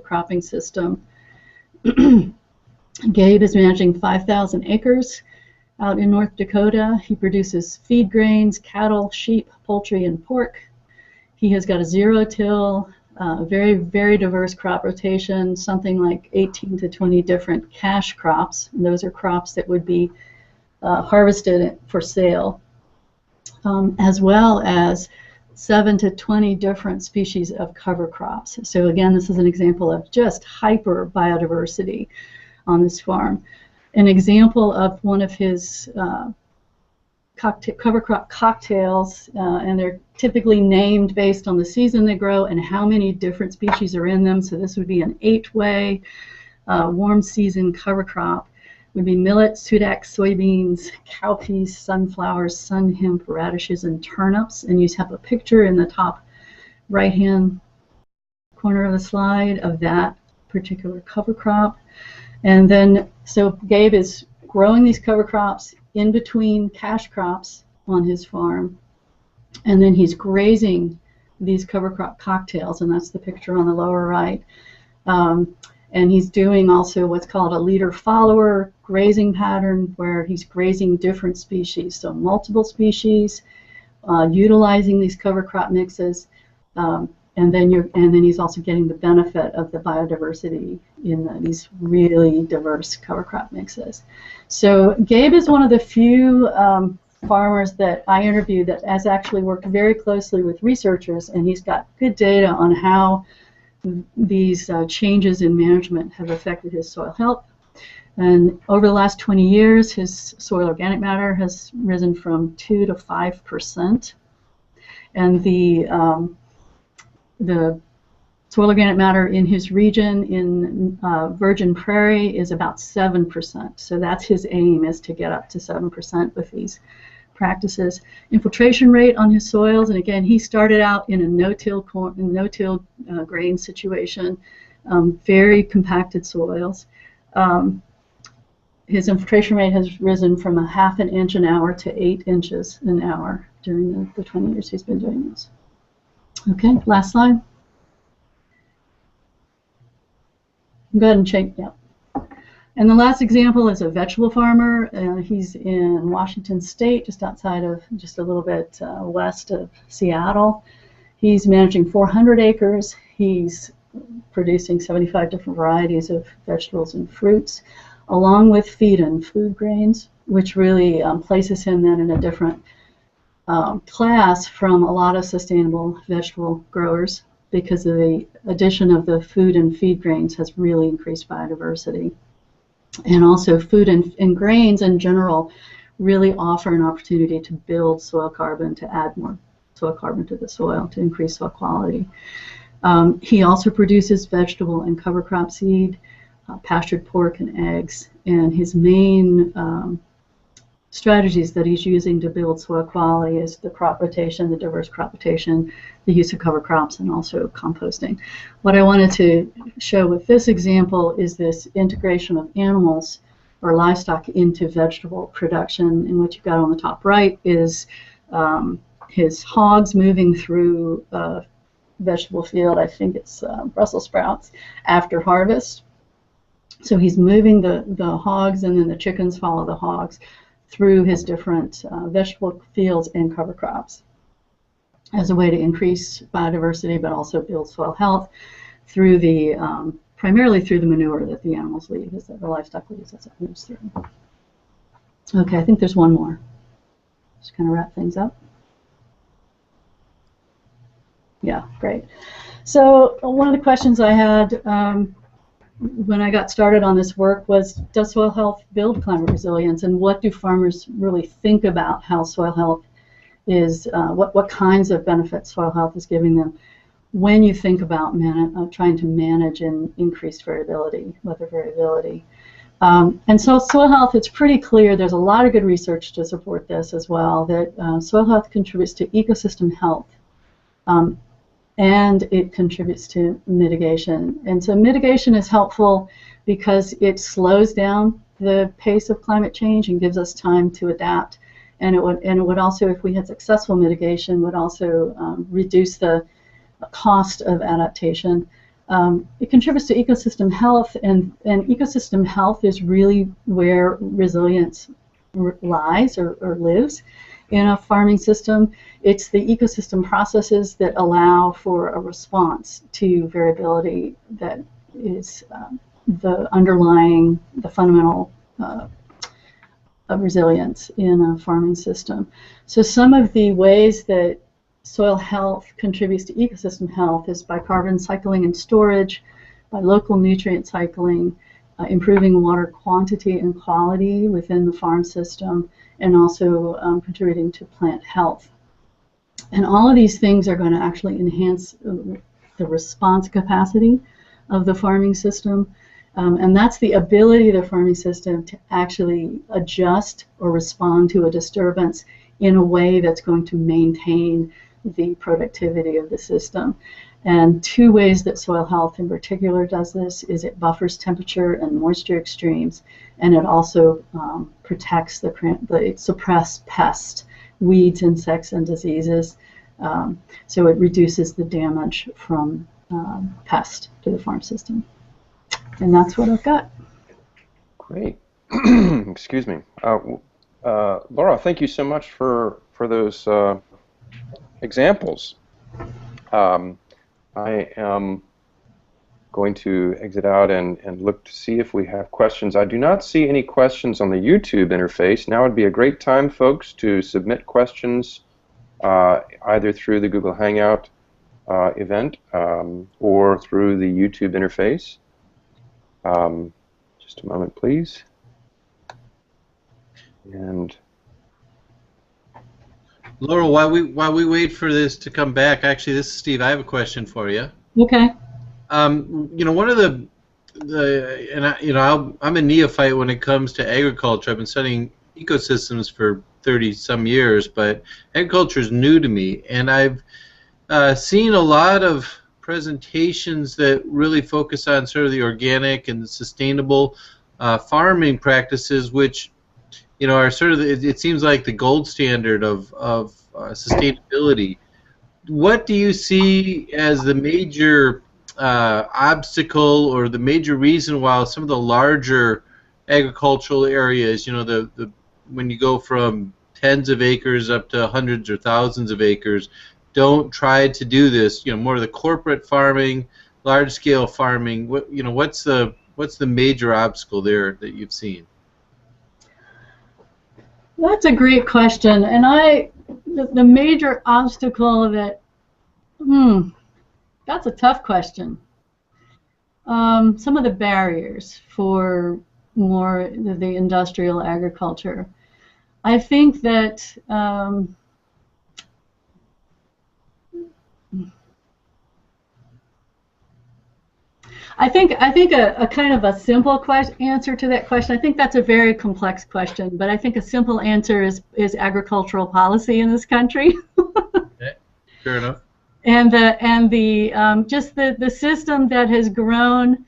cropping system. Gabe is managing 5,000 acres out in North Dakota. He produces feed grains, cattle, sheep, poultry, and pork. He has got a zero-till, very, very diverse crop rotation, something like 18 to 20 different cash crops. And those are crops that would be harvested for sale, as well as 7 to 20 different species of cover crops. So again, this is an example of just hyper biodiversity on this farm. An example of one of his cover crop cocktails, and they're typically named based on the season they grow and how many different species are in them. So this would be an 8-way warm season cover crop. Would be millet, sudac, soybeans, cowpeas, sunflowers, sun hemp, radishes, and turnips. And you have a picture in the top right-hand corner of the slide of that particular cover crop. And then, so Gabe is growing these cover crops in between cash crops on his farm, and then he's grazing these cover crop cocktails, and that's the picture on the lower right. And he's doing also what's called a leader-follower grazing pattern, where he's grazing different species, so multiple species, utilizing these cover crop mixes, and then he's also getting the benefit of the biodiversity in these really diverse cover crop mixes. So Gabe is one of the few farmers that I interviewed that has actually worked very closely with researchers, and he's got good data on how these changes in management have affected his soil health. And over the last 20 years, his soil organic matter has risen from 2 to 5%, and the soil organic matter in his region in Virgin Prairie is about 7%. So that's his aim, is to get up to 7% with these practices. Infiltration rate on his soils, and again, he started out in a no-till grain situation, very compacted soils. His infiltration rate has risen from 1/2 inch an hour to 8 inches an hour during the 20 years he's been doing this. Okay, last slide. Go ahead and change, yeah. And the last example is a vegetable farmer. He's in Washington State, just outside of, just a little bit west of Seattle. He's managing 400 acres. He's producing 75 different varieties of vegetables and fruits, along with feed and food grains, which really places him then in a different class from a lot of sustainable vegetable growers, because of the addition of the food and feed grains has really increased biodiversity. And also food and grains in general really offer an opportunity to build soil carbon, to add more soil carbon to the soil, to increase soil quality. He also produces vegetable and cover crop seed, pastured pork and eggs, and his main strategies that he's using to build soil quality is the crop rotation, the diverse crop rotation, the use of cover crops, and also composting. What I wanted to show with this example is this integration of animals or livestock into vegetable production, and what you've got on the top right is his hogs moving through a vegetable field. I think it's Brussels sprouts after harvest. So he's moving the hogs, and then the chickens follow the hogs through his different vegetable fields and cover crops as a way to increase biodiversity, but also build soil health through the primarily through the manure that the animals leave, that the livestock leaves as it moves through. Okay, I think there's one more. Just kind of wrap things up. Yeah, great. So one of the questions I had when I got started on this work was, does soil health build climate resilience, and what do farmers really think about how soil health is, what kinds of benefits soil health is giving them when you think about trying to manage and increase variability, weather variability. And so soil health, it's pretty clear, there's a lot of good research to support this as well, that soil health contributes to ecosystem health. And it contributes to mitigation. And so mitigation is helpful because it slows down the pace of climate change and gives us time to adapt. And it would also, if we had successful mitigation, would also reduce the cost of adaptation. It contributes to ecosystem health, and ecosystem health is really where resilience lies or lives. In a farming system, it's the ecosystem processes that allow for a response to variability that is the fundamental of resilience in a farming system. So some of the ways that soil health contributes to ecosystem health is by carbon cycling and storage, by local nutrient cycling, improving water quantity and quality within the farm system, and also contributing to plant health. And all of these things are going to actually enhance the response capacity of the farming system. And that's the ability of the farming system to actually adjust or respond to a disturbance in a way that's going to maintain the productivity of the system. And two ways that soil health in particular does this is it buffers temperature and moisture extremes, and it also protects the suppressed pests, weeds, insects, and diseases. So it reduces the damage from pest to the farm system. And that's what I've got. Great. Excuse me. Laura, thank you so much for those examples. I am going to exit out and look to see if we have questions. I do not see any questions on the YouTube interface. Now would be a great time, folks, to submit questions either through the Google Hangout event or through the YouTube interface. Just a moment, please. And Laura, while we wait for this to come back, actually, this is Steve. I have a question for you. Okay. You know, one of I'm a neophyte when it comes to agriculture. I've been studying ecosystems for 30-some years, but agriculture is new to me, and I've seen a lot of presentations that really focus on sort of the organic and the sustainable farming practices, which are sort of it seems like the gold standard of sustainability. What do you see as the major obstacle or the major reason why some of the larger agricultural areas, you know, when you go from tens of acres up to hundreds or thousands of acres, don't try to do this. You know, more of the corporate farming, large-scale farming. You know, what's the major obstacle there that you've seen? That's a great question, and the major obstacle of it, that's a tough question. Some of the barriers for more the industrial agriculture. I think that I think a kind of a simple answer to that question. I think that's a very complex question, but I think a simple answer is agricultural policy in this country. Okay, fair enough. And just the system that has grown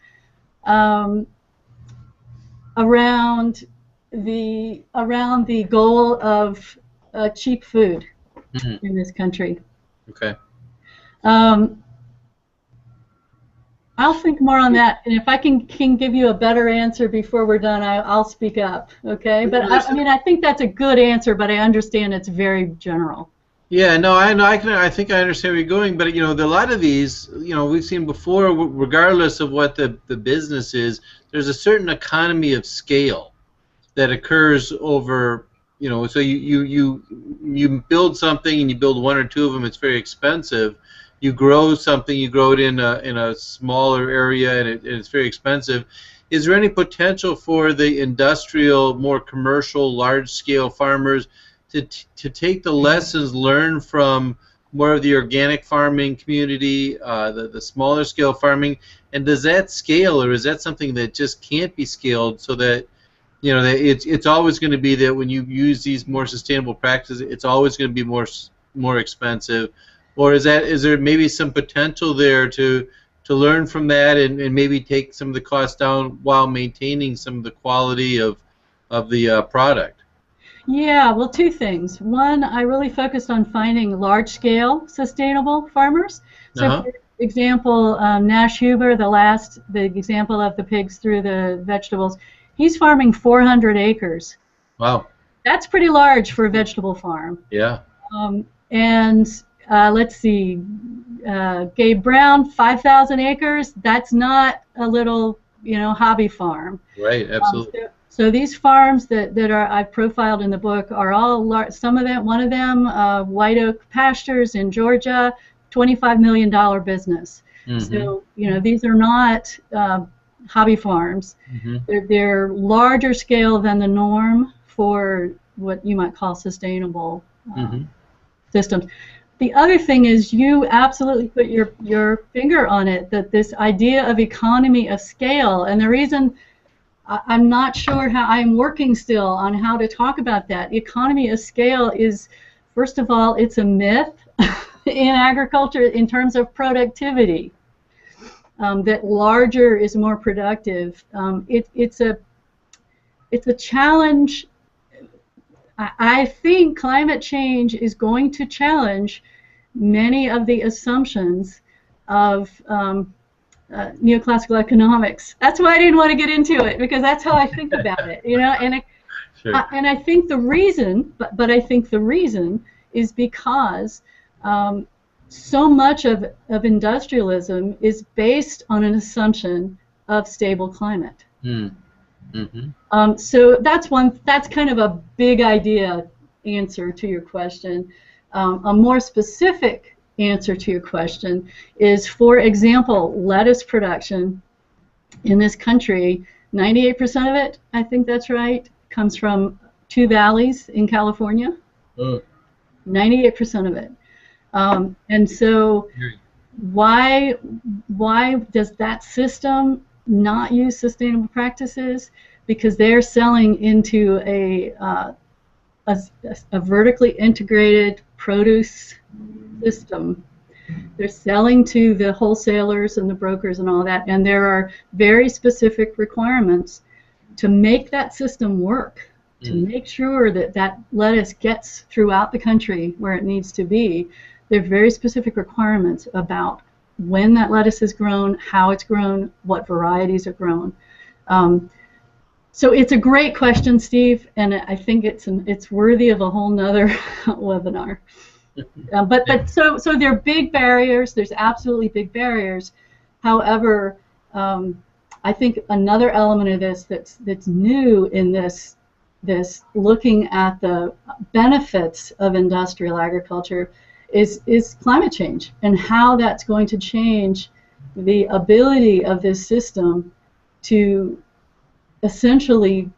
around the goal of cheap food in this country. Okay. I'll think more on that, and if I can give you a better answer before we're done, I'll speak up. Okay, but I mean, I think that's a good answer, but I understand it's very general. Yeah, no, I think I understand where you're going, but you know, a lot of these, you know, we've seen before, regardless of what the business is, there's a certain economy of scale that occurs over, you know, so you build something and you build one or two of them, it's very expensive. You grow something, you grow it in a smaller area, and it's very expensive. Is there any potential for the industrial, more commercial, large-scale farmers to take the lessons learned from more of the organic farming community, the smaller scale farming, and does that scale, or is that something that just can't be scaled, so that, you know, that it's always going to be that when you use these more sustainable practices, it's always going to be more expensive? Or is there maybe some potential there to learn from that and maybe take some of the costs down while maintaining some of the quality of the product? Yeah, well, two things. One, I really focused on finding large-scale sustainable farmers. So, for example, Nash Huber, the example of the pigs through the vegetables, he's farming 400 acres. Wow. That's pretty large for a vegetable farm. Yeah. Let's see, Gabe Brown, 5,000 acres. That's not a little, you know, hobby farm. Right, absolutely. So these farms that I've profiled in the book are all large. Some of them, one of them, White Oak Pastures in Georgia, $25 million business. So, you know, these are not hobby farms. They're larger scale than the norm for what you might call sustainable systems. The other thing is, you absolutely put your finger on it, that this idea of economy of scale, and the reason I'm not sure how, I'm working still on how to talk about that. Economy of scale is, first of all, it's a myth in agriculture in terms of productivity, that larger is more productive. It's a challenge. I think climate change is going to challenge many of the assumptions of neoclassical economics. That's why I didn't want to get into it, because that's how I think about it, you know. And I think the reason, but I think the reason is because so much of industrialism is based on an assumption of stable climate. So that's kind of a big idea answer to your question. A more specific answer to your question is, for example, lettuce production in this country, 98% of it, I think that's right, comes from 2 valleys in California. 98% of it. And so why does that system not use sustainable practices? Because they're selling into a vertically integrated produce system. They're selling to the wholesalers and the brokers and all that, and there are very specific requirements to make that system work, to make sure that that lettuce gets throughout the country where it needs to be. There are very specific requirements about when that lettuce is grown, how it's grown, what varieties are grown. So it's a great question, Steve, and I think it's worthy of a whole nother webinar. So there are big barriers. There's absolutely big barriers. However, I think another element of this that's new in this looking at the benefits of industrial agriculture is climate change and how that's going to change the ability of this system to essentially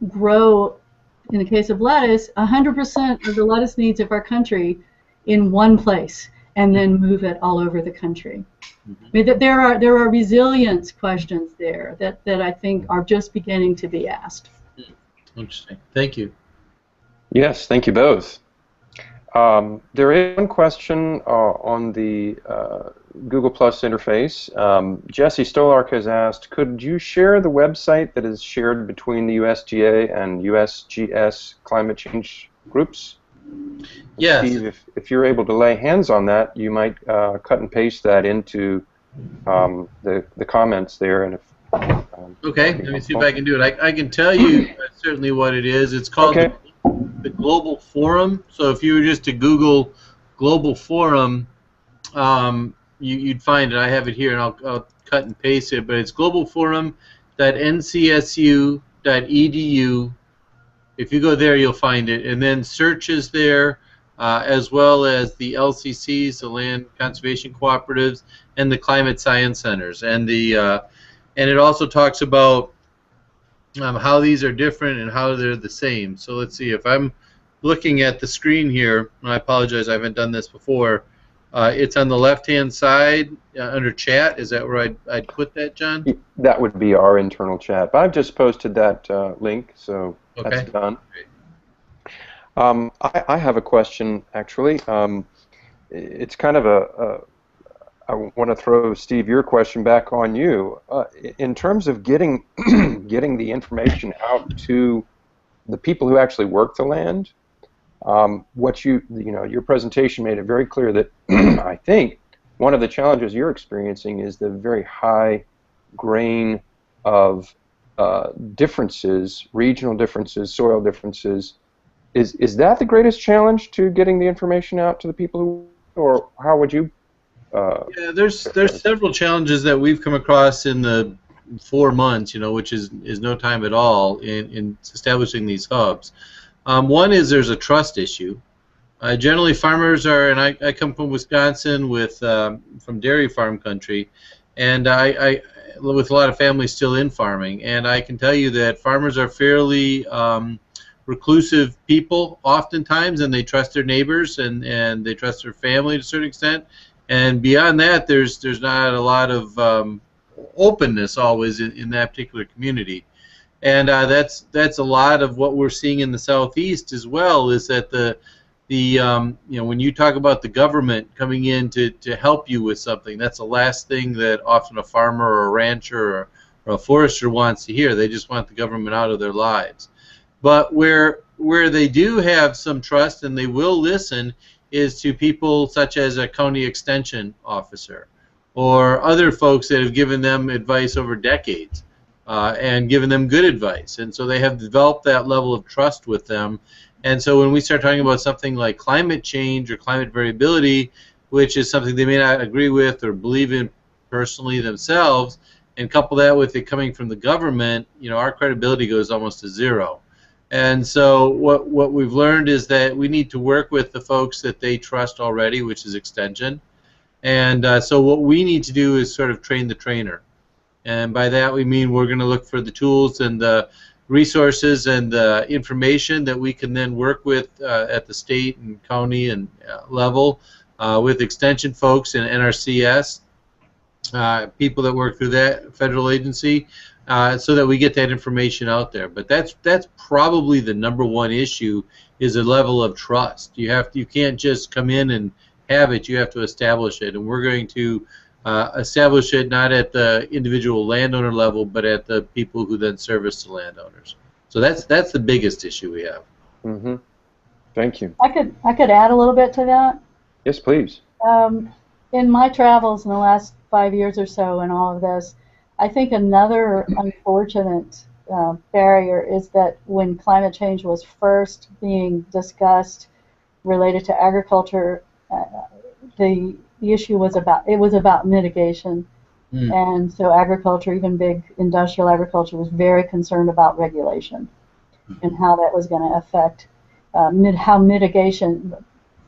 grow, in the case of lettuce, 100% of the lettuce needs of our country in one place, and then move it all over the country. I mean, there are resilience questions there that I think are just beginning to be asked. Interesting. Thank you. Yes, thank you both. There is one question on the Google Plus interface. Jesse Stolark has asked, could you share the website that is shared between the USDA and USGS climate change groups? Yes. Steve, if you're able to lay hands on that, you might cut and paste that into the comments there. And okay, let me see if I can do it. I can tell you certainly what it is. It's called the Global Forum. So if you were just to Google Global Forum, you'd find it. I have it here, and I'll cut and paste it. But it's globalforum.ncsu.edu. If you go there, you'll find it. And then searches there, as well as the LCCs, the Land Conservation Cooperatives, and the Climate Science Centers. And it also talks about how these are different and how they're the same. So let's see, if I'm looking at the screen here, and I apologize, I haven't done this before, it's on the left-hand side under chat. Is that where I'd put that, John? That would be our internal chat. But I've just posted that link, so that's done. I have a question, actually. It's kind of I want to throw, Steve, your question back on you. In terms of getting the information out to the people who actually work the land, your presentation made it very clear that I think one of the challenges you're experiencing is the very high grain of differences, regional differences, soil differences. Is that the greatest challenge to getting the information out to the people or how would you? Yeah, there's several challenges that we've come across in the 4 months, which is no time at all in establishing these hubs. One is there's a trust issue. Generally, farmers are, and I come from Wisconsin from dairy farm country, and I live with a lot of families still in farming, and I can tell you that farmers are fairly reclusive people oftentimes, and they trust their neighbors and they trust their family to a certain extent. And beyond that, there's not a lot of openness always in that particular community, and that's a lot of what we're seeing in the Southeast as well. Is that when you talk about the government coming in to help you with something, that's the last thing that often a farmer or a rancher or a forester wants to hear. They just want the government out of their lives. But where they do have some trust and they will listen is to people such as a county extension officer or other folks that have given them advice over decades and given them good advice. And so they have developed that level of trust with them. And so when we start talking about something like climate change or climate variability, which is something they may not agree with or believe in personally themselves, and couple that with it coming from the government, our credibility goes almost to zero. And so what we've learned is that we need to work with the folks that they trust already, which is Extension. And so what we need to do is sort of train the trainer. And by that we mean we're going to look for the tools and the resources and the information that we can then work with at the state and county and level with Extension folks and NRCS, people that work through that federal agency. So that we get that information out there. But that's probably the #1 issue, is a level of trust. You can't just come in and have it. You have to establish it, and we're going to establish it not at the individual landowner level, but at the people who then service the landowners. So that's the biggest issue we have. Mm-hmm. Thank you. I could add a little bit to that. Yes, please. In my travels in the last 5 years or so and all of this, I think another unfortunate barrier is that when climate change was first being discussed related to agriculture, the issue was about mitigation. And so agriculture, even big industrial agriculture, was very concerned about regulation and how that was going to affect how mitigation,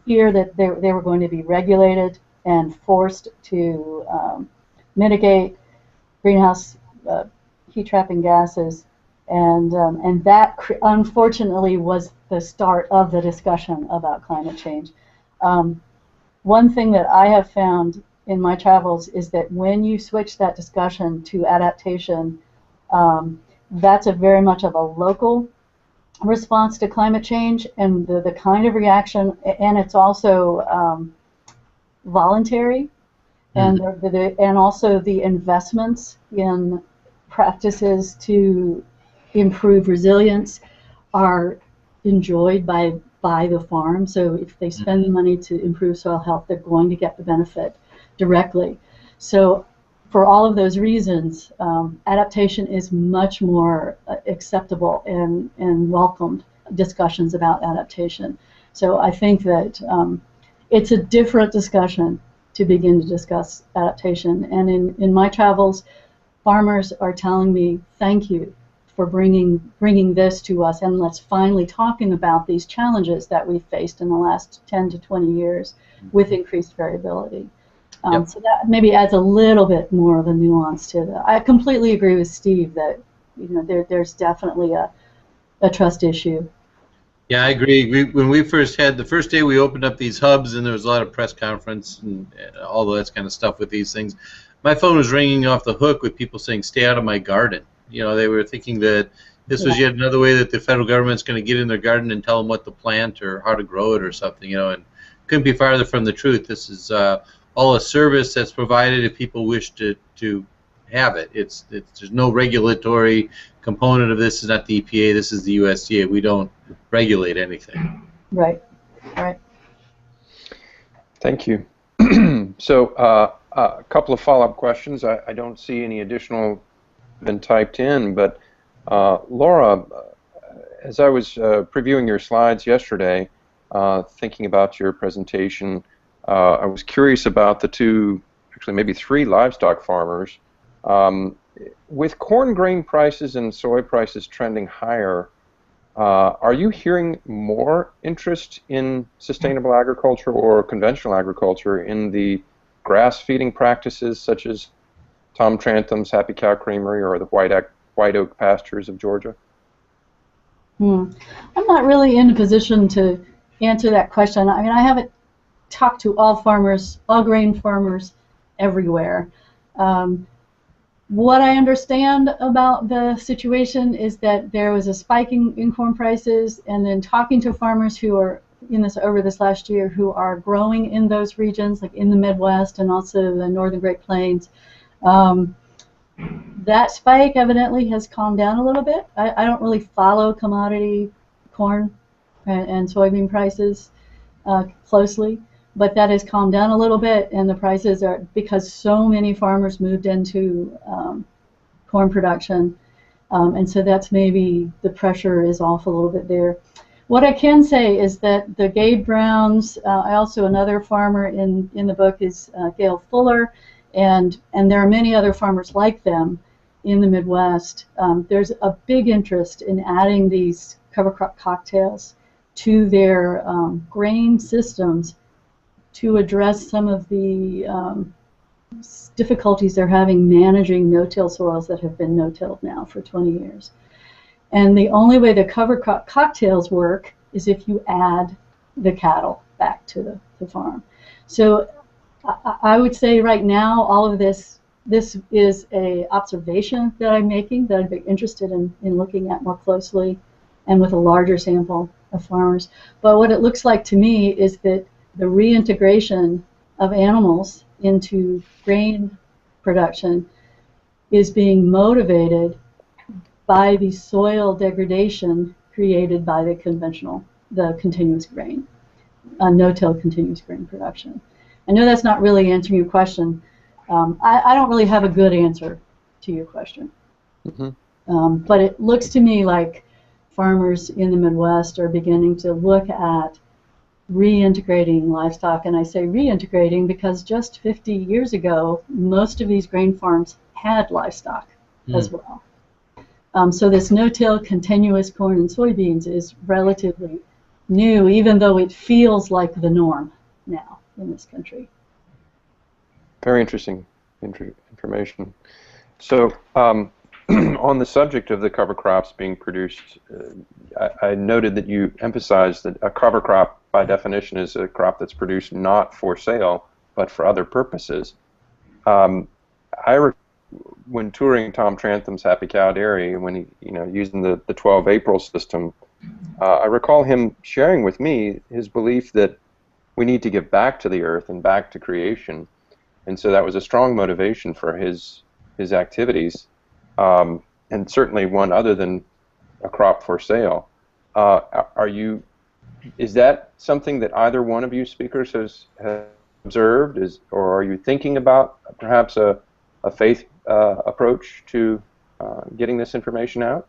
fear that they were going to be regulated and forced to mitigate greenhouse heat trapping gases, and that unfortunately was the start of the discussion about climate change. One thing that I have found in my travels is that when you switch that discussion to adaptation, that's a very much of a local response to climate change, and the kind of reaction, and it's also voluntary, and and also the investments in practices to improve resilience are enjoyed by the farm. So if they spend the money to improve soil health, they're going to get the benefit directly. So for all of those reasons, adaptation is much more acceptable and welcomed discussions about adaptation. So I think that it's a different discussion to begin to discuss adaptation. And in my travels, farmers are telling me, thank you for bringing this to us, and let's finally talking about these challenges that we've faced in the last 10 to 20 years with increased variability. So that maybe adds a little bit more of a nuance to that. I completely agree with Steve that there's definitely a trust issue. Yeah, I agree. When we first had the first day, we opened up these hubs, and there was a lot of press conference and all that kind of stuff with these things. My phone was ringing off the hook with people saying, "Stay out of my garden." They were thinking that this was yet another way that the federal government's going to get in their garden and tell them what to plant or how to grow it or something. And couldn't be farther from the truth. This is all a service that's provided if people wish to have it. There's no regulatory component of this. Is not the EPA. This is the USDA. We don't regulate anything. Right. Thank you. So a couple of follow-up questions. I don't see any additional been typed in, but Laura, as I was previewing your slides yesterday, thinking about your presentation, I was curious about the two, actually maybe three livestock farmers. With corn grain prices and soy prices trending higher, are you hearing more interest in sustainable agriculture or conventional agriculture in the grass feeding practices such as Tom Trantham's Happy Cow Creamery or the White Oak Pastures of Georgia? I'm not really in a position to answer that question. I mean, I haven't talked to all farmers, all grain farmers everywhere. What I understand about the situation is that there was a spike in corn prices, and then talking to farmers who are over this last year who are growing in those regions, like in the Midwest and also the northern Great Plains, that spike evidently has calmed down a little bit. I don't really follow commodity corn and soybean prices closely, but that has calmed down a little bit, and the prices are, because so many farmers moved into corn production, and so that's maybe the pressure is off a little bit there. What I can say is that the Gabe Browns, also another farmer in the book is Gail Fuller, and there are many other farmers like them in the Midwest. There's a big interest in adding these cover crop cocktails to their grain systems to address some of the difficulties they're having managing no-till soils that have been no-tilled now for 20 years. And the only way the cover crop cocktails work is if you add the cattle back to the farm. So I would say right now all of this is a observation that I'm making that I'd be interested in looking at more closely and with a larger sample of farmers. But what it looks like to me is that the reintegration of animals into grain production is being motivated by the soil degradation created by the continuous grain, no-till continuous grain production. I know that's not really answering your question. I don't really have a good answer to your question. Mm-hmm. But it looks to me like farmers in the Midwest are beginning to look at reintegrating livestock, and I say reintegrating because just 50 years ago, most of these grain farms had livestock as well. So this no-till continuous corn and soybeans is relatively new, even though it feels like the norm now in this country. Very interesting information. So on the subject of the cover crops being produced, I noted that you emphasized that a cover crop by definition is a crop that's produced not for sale but for other purposes. When touring Tom Trantham's Happy Cow Dairy, when he, using the 12 April system, I recall him sharing with me his belief that we need to give back to the earth and back to creation, and so that was a strong motivation for his activities, and certainly one other than a crop for sale. Is that something that either one of you speakers has observed, or are you thinking about perhaps a faith approach to getting this information out?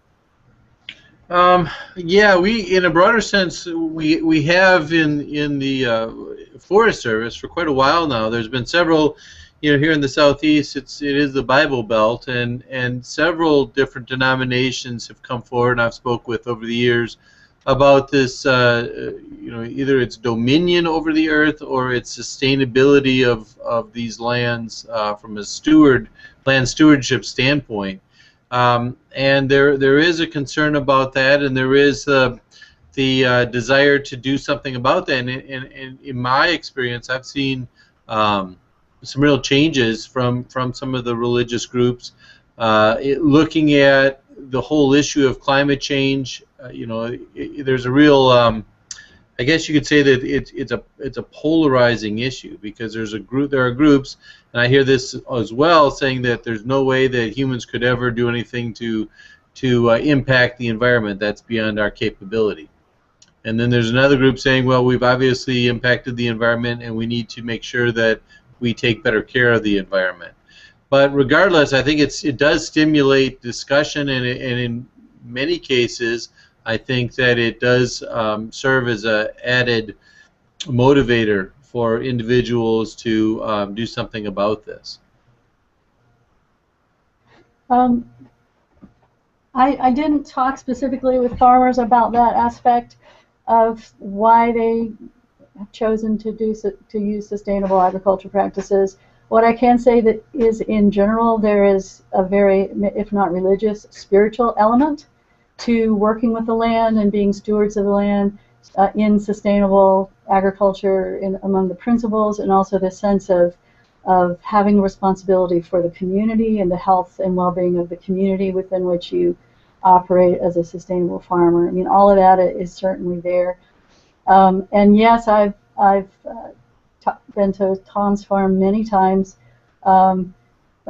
Yeah, in a broader sense, we have in the Forest Service for quite a while now. There's been several, here in the Southeast, it is the Bible Belt, and several different denominations have come forward, and I've spoke with over the years about this, either its dominion over the earth or its sustainability of these lands from a land stewardship standpoint. And there is a concern about that, and there is the desire to do something about that. And in my experience, I've seen some real changes from some of the religious groups looking at the whole issue of climate change. There's a real, I guess you could say that it's a polarizing issue, because there are groups, and I hear this as well, saying that there's no way that humans could ever do anything to impact the environment. That's beyond our capability. And then there's another group saying, well, we've obviously impacted the environment, and we need to make sure that we take better care of the environment. But regardless, I think it does stimulate discussion, and in many cases, I think that it does serve as an added motivator for individuals to do something about this. I didn't talk specifically with farmers about that aspect of why they have chosen to use sustainable agriculture practices. What I can say that is, in general, there is a very, if not religious, spiritual element to working with the land and being stewards of the land in sustainable agriculture among the principles, and also the sense of having responsibility for the community and the health and well-being of the community within which you operate as a sustainable farmer. I mean, all of that is certainly there. And yes, I've been to Tom's farm many times.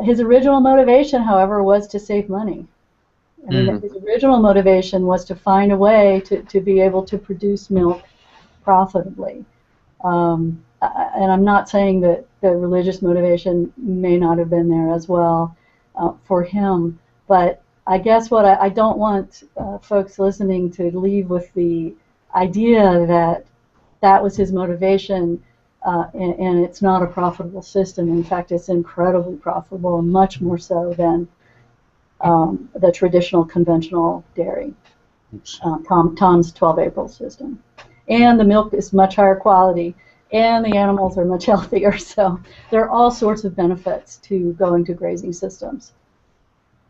His original motivation, however, was to save money. I mean, his original motivation was to find a way to be able to produce milk profitably. And I'm not saying that the religious motivation may not have been there as well for him, but I guess what I don't want folks listening to leave with the idea that that was his motivation, and it's not a profitable system. In fact, it's incredibly profitable, and much more so than the traditional conventional dairy, Tom's 12 April system. And the milk is much higher quality, and the animals are much healthier, so there are all sorts of benefits to going to grazing systems.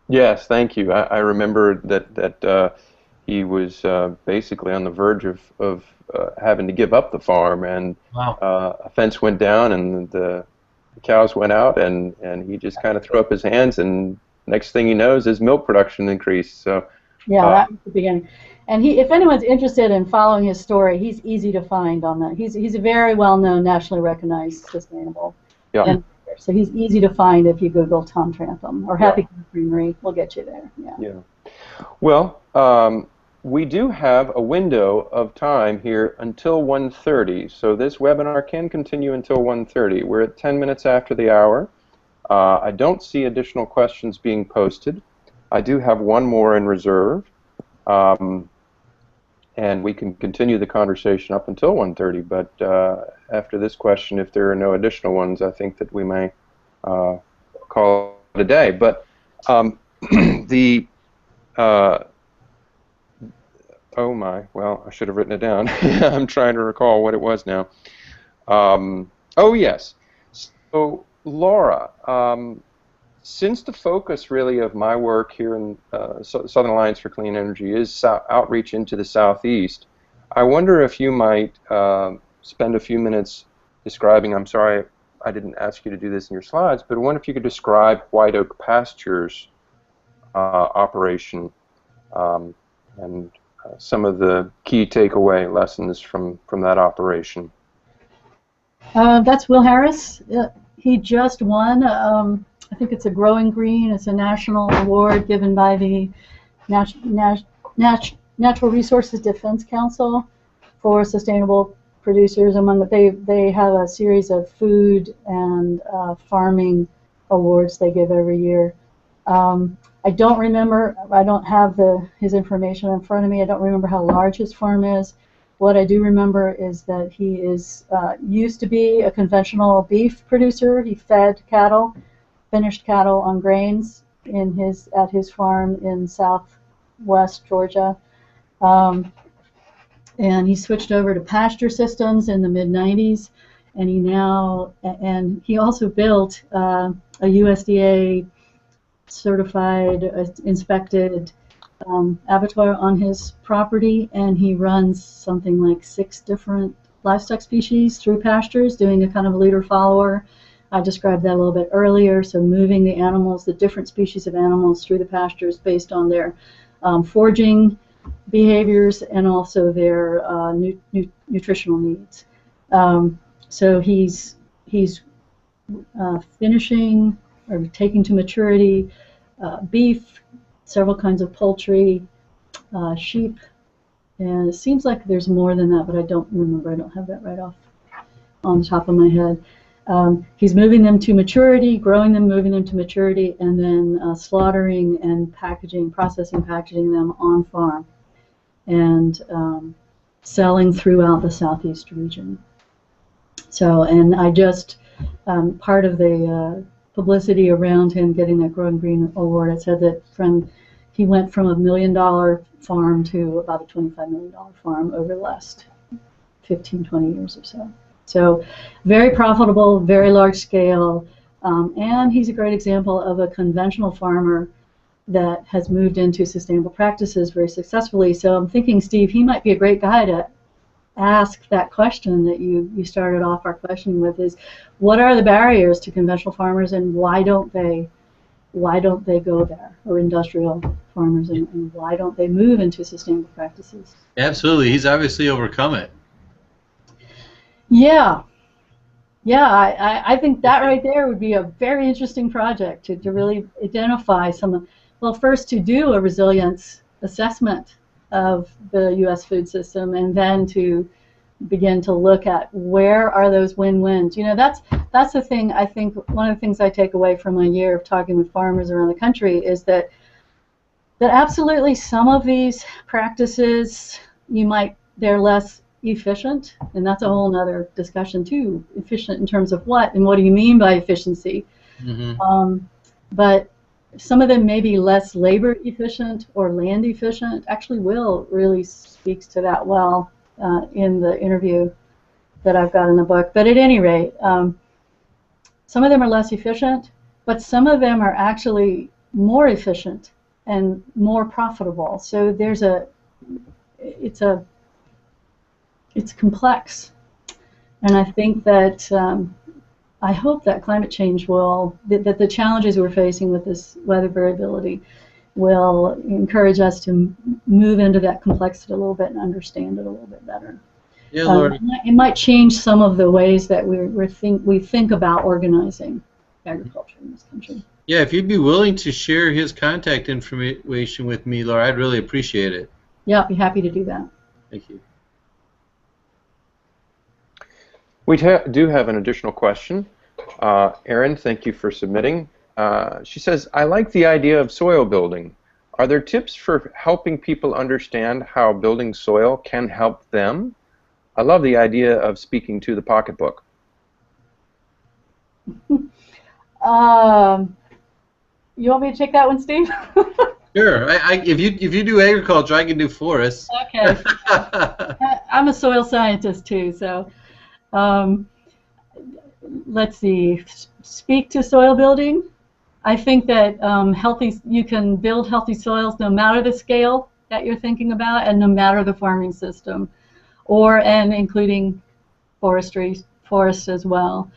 Yes, thank you. I remember that he was basically on the verge of having to give up the farm, and wow. A fence went down, and the cows went out, and he just kind of threw up his hands, and next thing he knows, his milk production increased. So yeah, that was the beginning. And if anyone's interested in following his story, he's easy to find on that. He's a very well-known, nationally recognized sustainable. Yeah. So he's easy to find if you Google Tom Trantham or Happy Cow Creamery. We'll get you there. Yeah. Yeah. Well, we do have a window of time here until 1:30, so this webinar can continue until 1:30. We're at 10 minutes after the hour. I don't see additional questions being posted. I do have one more in reserve, and we can continue the conversation up until 1:30, but after this question, if there are no additional ones, I think that we may call it a day. But the oh my, well, I should have written it down. I'm trying to recall what it was now. Oh yes, so Laura, since the focus really of my work here in Southern Alliance for Clean Energy is outreach into the Southeast, I wonder if you might spend a few minutes describing, I'm sorry I didn't ask you to do this in your slides, but I wonder if you could describe White Oak Pasture's operation and some of the key takeaway lessons from that operation. That's Will Harris. He just won. I think it's a Growing Green. It's a national award given by the Natural Resources Defense Council for sustainable producers. Among they have a series of food and farming awards they give every year. I don't remember. I don't have his information in front of me. I don't remember how large his farm is. What I do remember is that he used to be a conventional beef producer. He fed cattle, finished cattle on grains at his farm in southwest Georgia, and he switched over to pasture systems in the mid-90s, and he also built a USDA certified, inspected abattoir on his property, and he runs something like 6 different livestock species through pastures, doing a kind of leader-follower. I described that a little bit earlier, so moving the animals, the different species of animals through the pastures based on their foraging behaviors and also their nutritional needs. So he's finishing or taking to maturity beef, several kinds of poultry, sheep, and it seems like there's more than that, but I don't remember. I don't have that right off on the top of my head. He's moving them to maturity, growing them, moving them to maturity, and then slaughtering and processing, packaging them on farm, and selling throughout the Southeast region. So, and I just, part of the publicity around him getting that Growing Green award, it said that he went from $1 million farm to about a $25 million farm over the last 15, 20 years or so. So very profitable, very large scale, and he's a great example of a conventional farmer that has moved into sustainable practices very successfully. So I'm thinking, Steve, he might be a great guy to ask that question that you started off our question with, is what are the barriers to conventional farmers, and why don't they go there, or industrial farmers, and why don't they move into sustainable practices? Absolutely, he's obviously overcome it. Yeah, I think that right there would be a very interesting project to really identify well, first to do a resilience assessment of the U.S. food system, and then to begin to look at where are those win-wins. You know, that's the thing. I think one of the things I take away from my year of talking with farmers around the country is that absolutely some of these practices they're less efficient, and that's a whole other discussion too. Efficient in terms of what, and what do you mean by efficiency? Mm-hmm. But some of them may be less labor efficient or land efficient. Actually, Will really speaks to that well in the interview that I've got in the book. But at any rate, some of them are less efficient, but some of them are actually more efficient and more profitable. So it's complex, and I think that I hope that climate change that the challenges we're facing with this weather variability will encourage us to move into that complexity a little bit and understand it a little bit better. Yeah, Lord. It might change some of the ways that we think about organizing agriculture in this country. Yeah, if you'd be willing to share his contact information with me, Laura, I'd really appreciate it. Yeah, I'd be happy to do that. Thank you. We do have an additional question. Erin, thank you for submitting. She says, I like the idea of soil building. Are there tips for helping people understand how building soil can help them? I love the idea of speaking to the pocketbook. You want me to take that one, Steve? Sure. If you do agriculture, I can do forests. Okay. I'm a soil scientist too, so let's see. Speak to soil building. I think that you can build healthy soils no matter the scale that you're thinking about, and no matter the farming system, and including forests as well.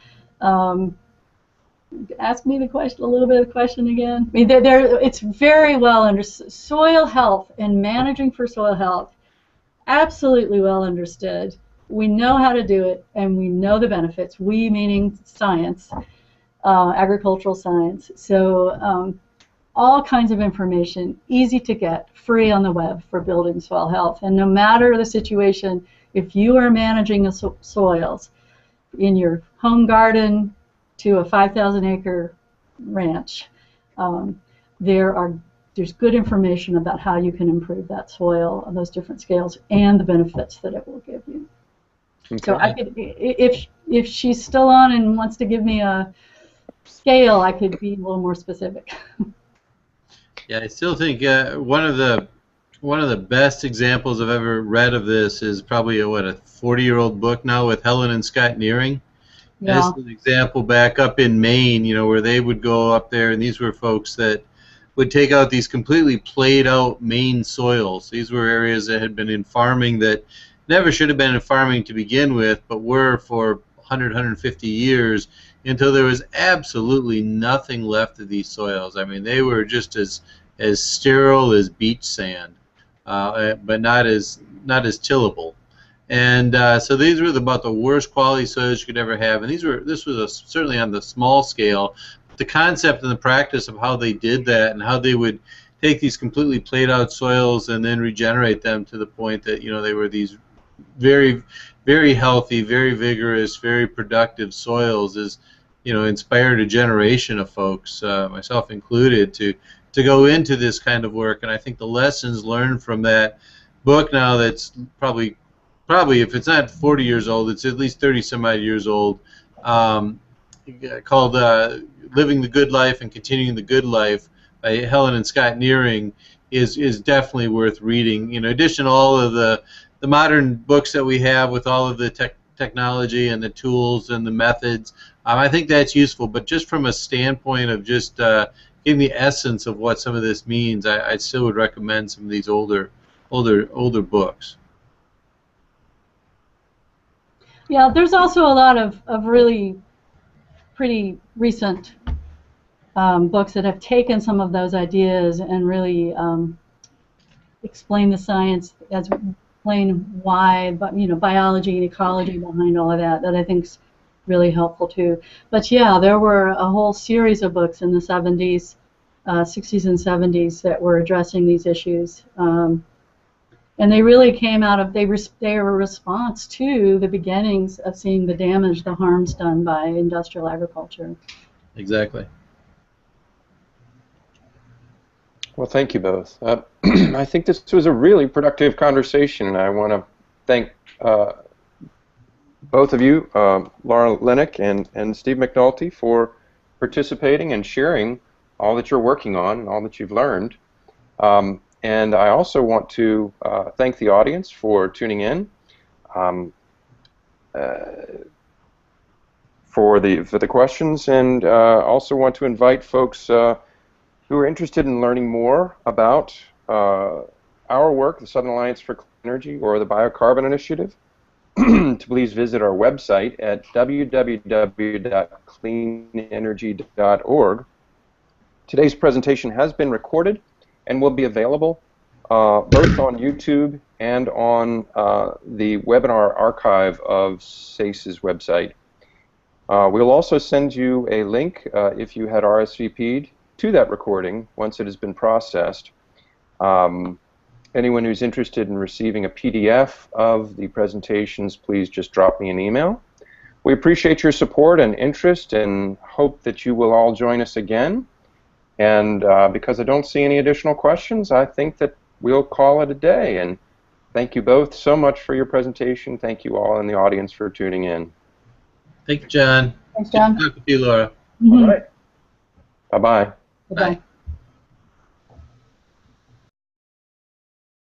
Ask me the question, a little bit of the question again. I mean, it's very well understood. Soil health and managing for soil health, absolutely well understood. We know how to do it, and we know the benefits. We meaning science, agricultural science. So all kinds of information, easy to get, free on the web for building soil health. And no matter the situation, if you are managing the soils in your home garden to a 5,000-acre ranch, there's good information about how you can improve that soil on those different scales and the benefits that it will give you. Okay. So I could, if she's still on and wants to give me a scale, I could be a little more specific. Yeah, I still think one of the best examples I've ever read of this is probably a 40-year-old book now with Helen and Scott Nearing. Yeah. This is an example back up in Maine, where they would go up there, and these were folks that would take out these completely played out Maine soils. These were areas that had been in farming that never should have been in farming to begin with, but were for 100, 150 years until there was absolutely nothing left of these soils. I mean, they were just as sterile as beach sand, but not as tillable. And so these were about the worst quality soils you could ever have. And this was certainly on the small scale. The concept and the practice of how they did that and how they would take these completely played out soils and then regenerate them to the point that they were these very, very healthy, very vigorous, very productive soils is inspired a generation of folks, myself included, to go into this kind of work. And I think the lessons learned from that book now, that's probably if it's not 40 years old, it's at least 30 some odd years old, called Living the Good Life and Continuing the Good Life by Helen and Scott Nearing is definitely worth reading. In addition to all of the modern books that we have with all of the technology and the tools and the methods, I think that's useful. But just from a standpoint of just getting the essence of what some of this means, I still would recommend some of these older books. Yeah, there's also a lot of really pretty recent books that have taken some of those ideas and really explain the science, explain why, biology and ecology behind all of that I think is really helpful too. But yeah, there were a whole series of books in the 70s, 60s and 70s that were addressing these issues. And they really came out of, they were a response to the beginnings of seeing the damage, the harms done by industrial agriculture. Exactly. Well, thank you both. I think this was a really productive conversation, and I want to thank both of you, Laura Linick and Steve McNulty, for participating and sharing all that you're working on and all that you've learned. And I also want to thank the audience for tuning in, for the questions, and also want to invite folks who are interested in learning more about our work, the Southern Alliance for Clean Energy or the Biocarbon Initiative, to please visit our website at www.cleanenergy.org. Today's presentation has been recorded and will be available both on YouTube and on the webinar archive of SACE's website. We'll also send you a link if you had RSVP'd to that recording once it has been processed. Anyone who's interested in receiving a PDF of the presentations, please just drop me an email. We appreciate your support and interest and hope that you will all join us again. And because I don't see any additional questions, I think that we'll call it a day. And thank you both so much for your presentation. Thank you all in the audience for tuning in. Thank you, John. Thanks, John. Good to talk with you, Laura. All right. Bye-bye. Bye-bye.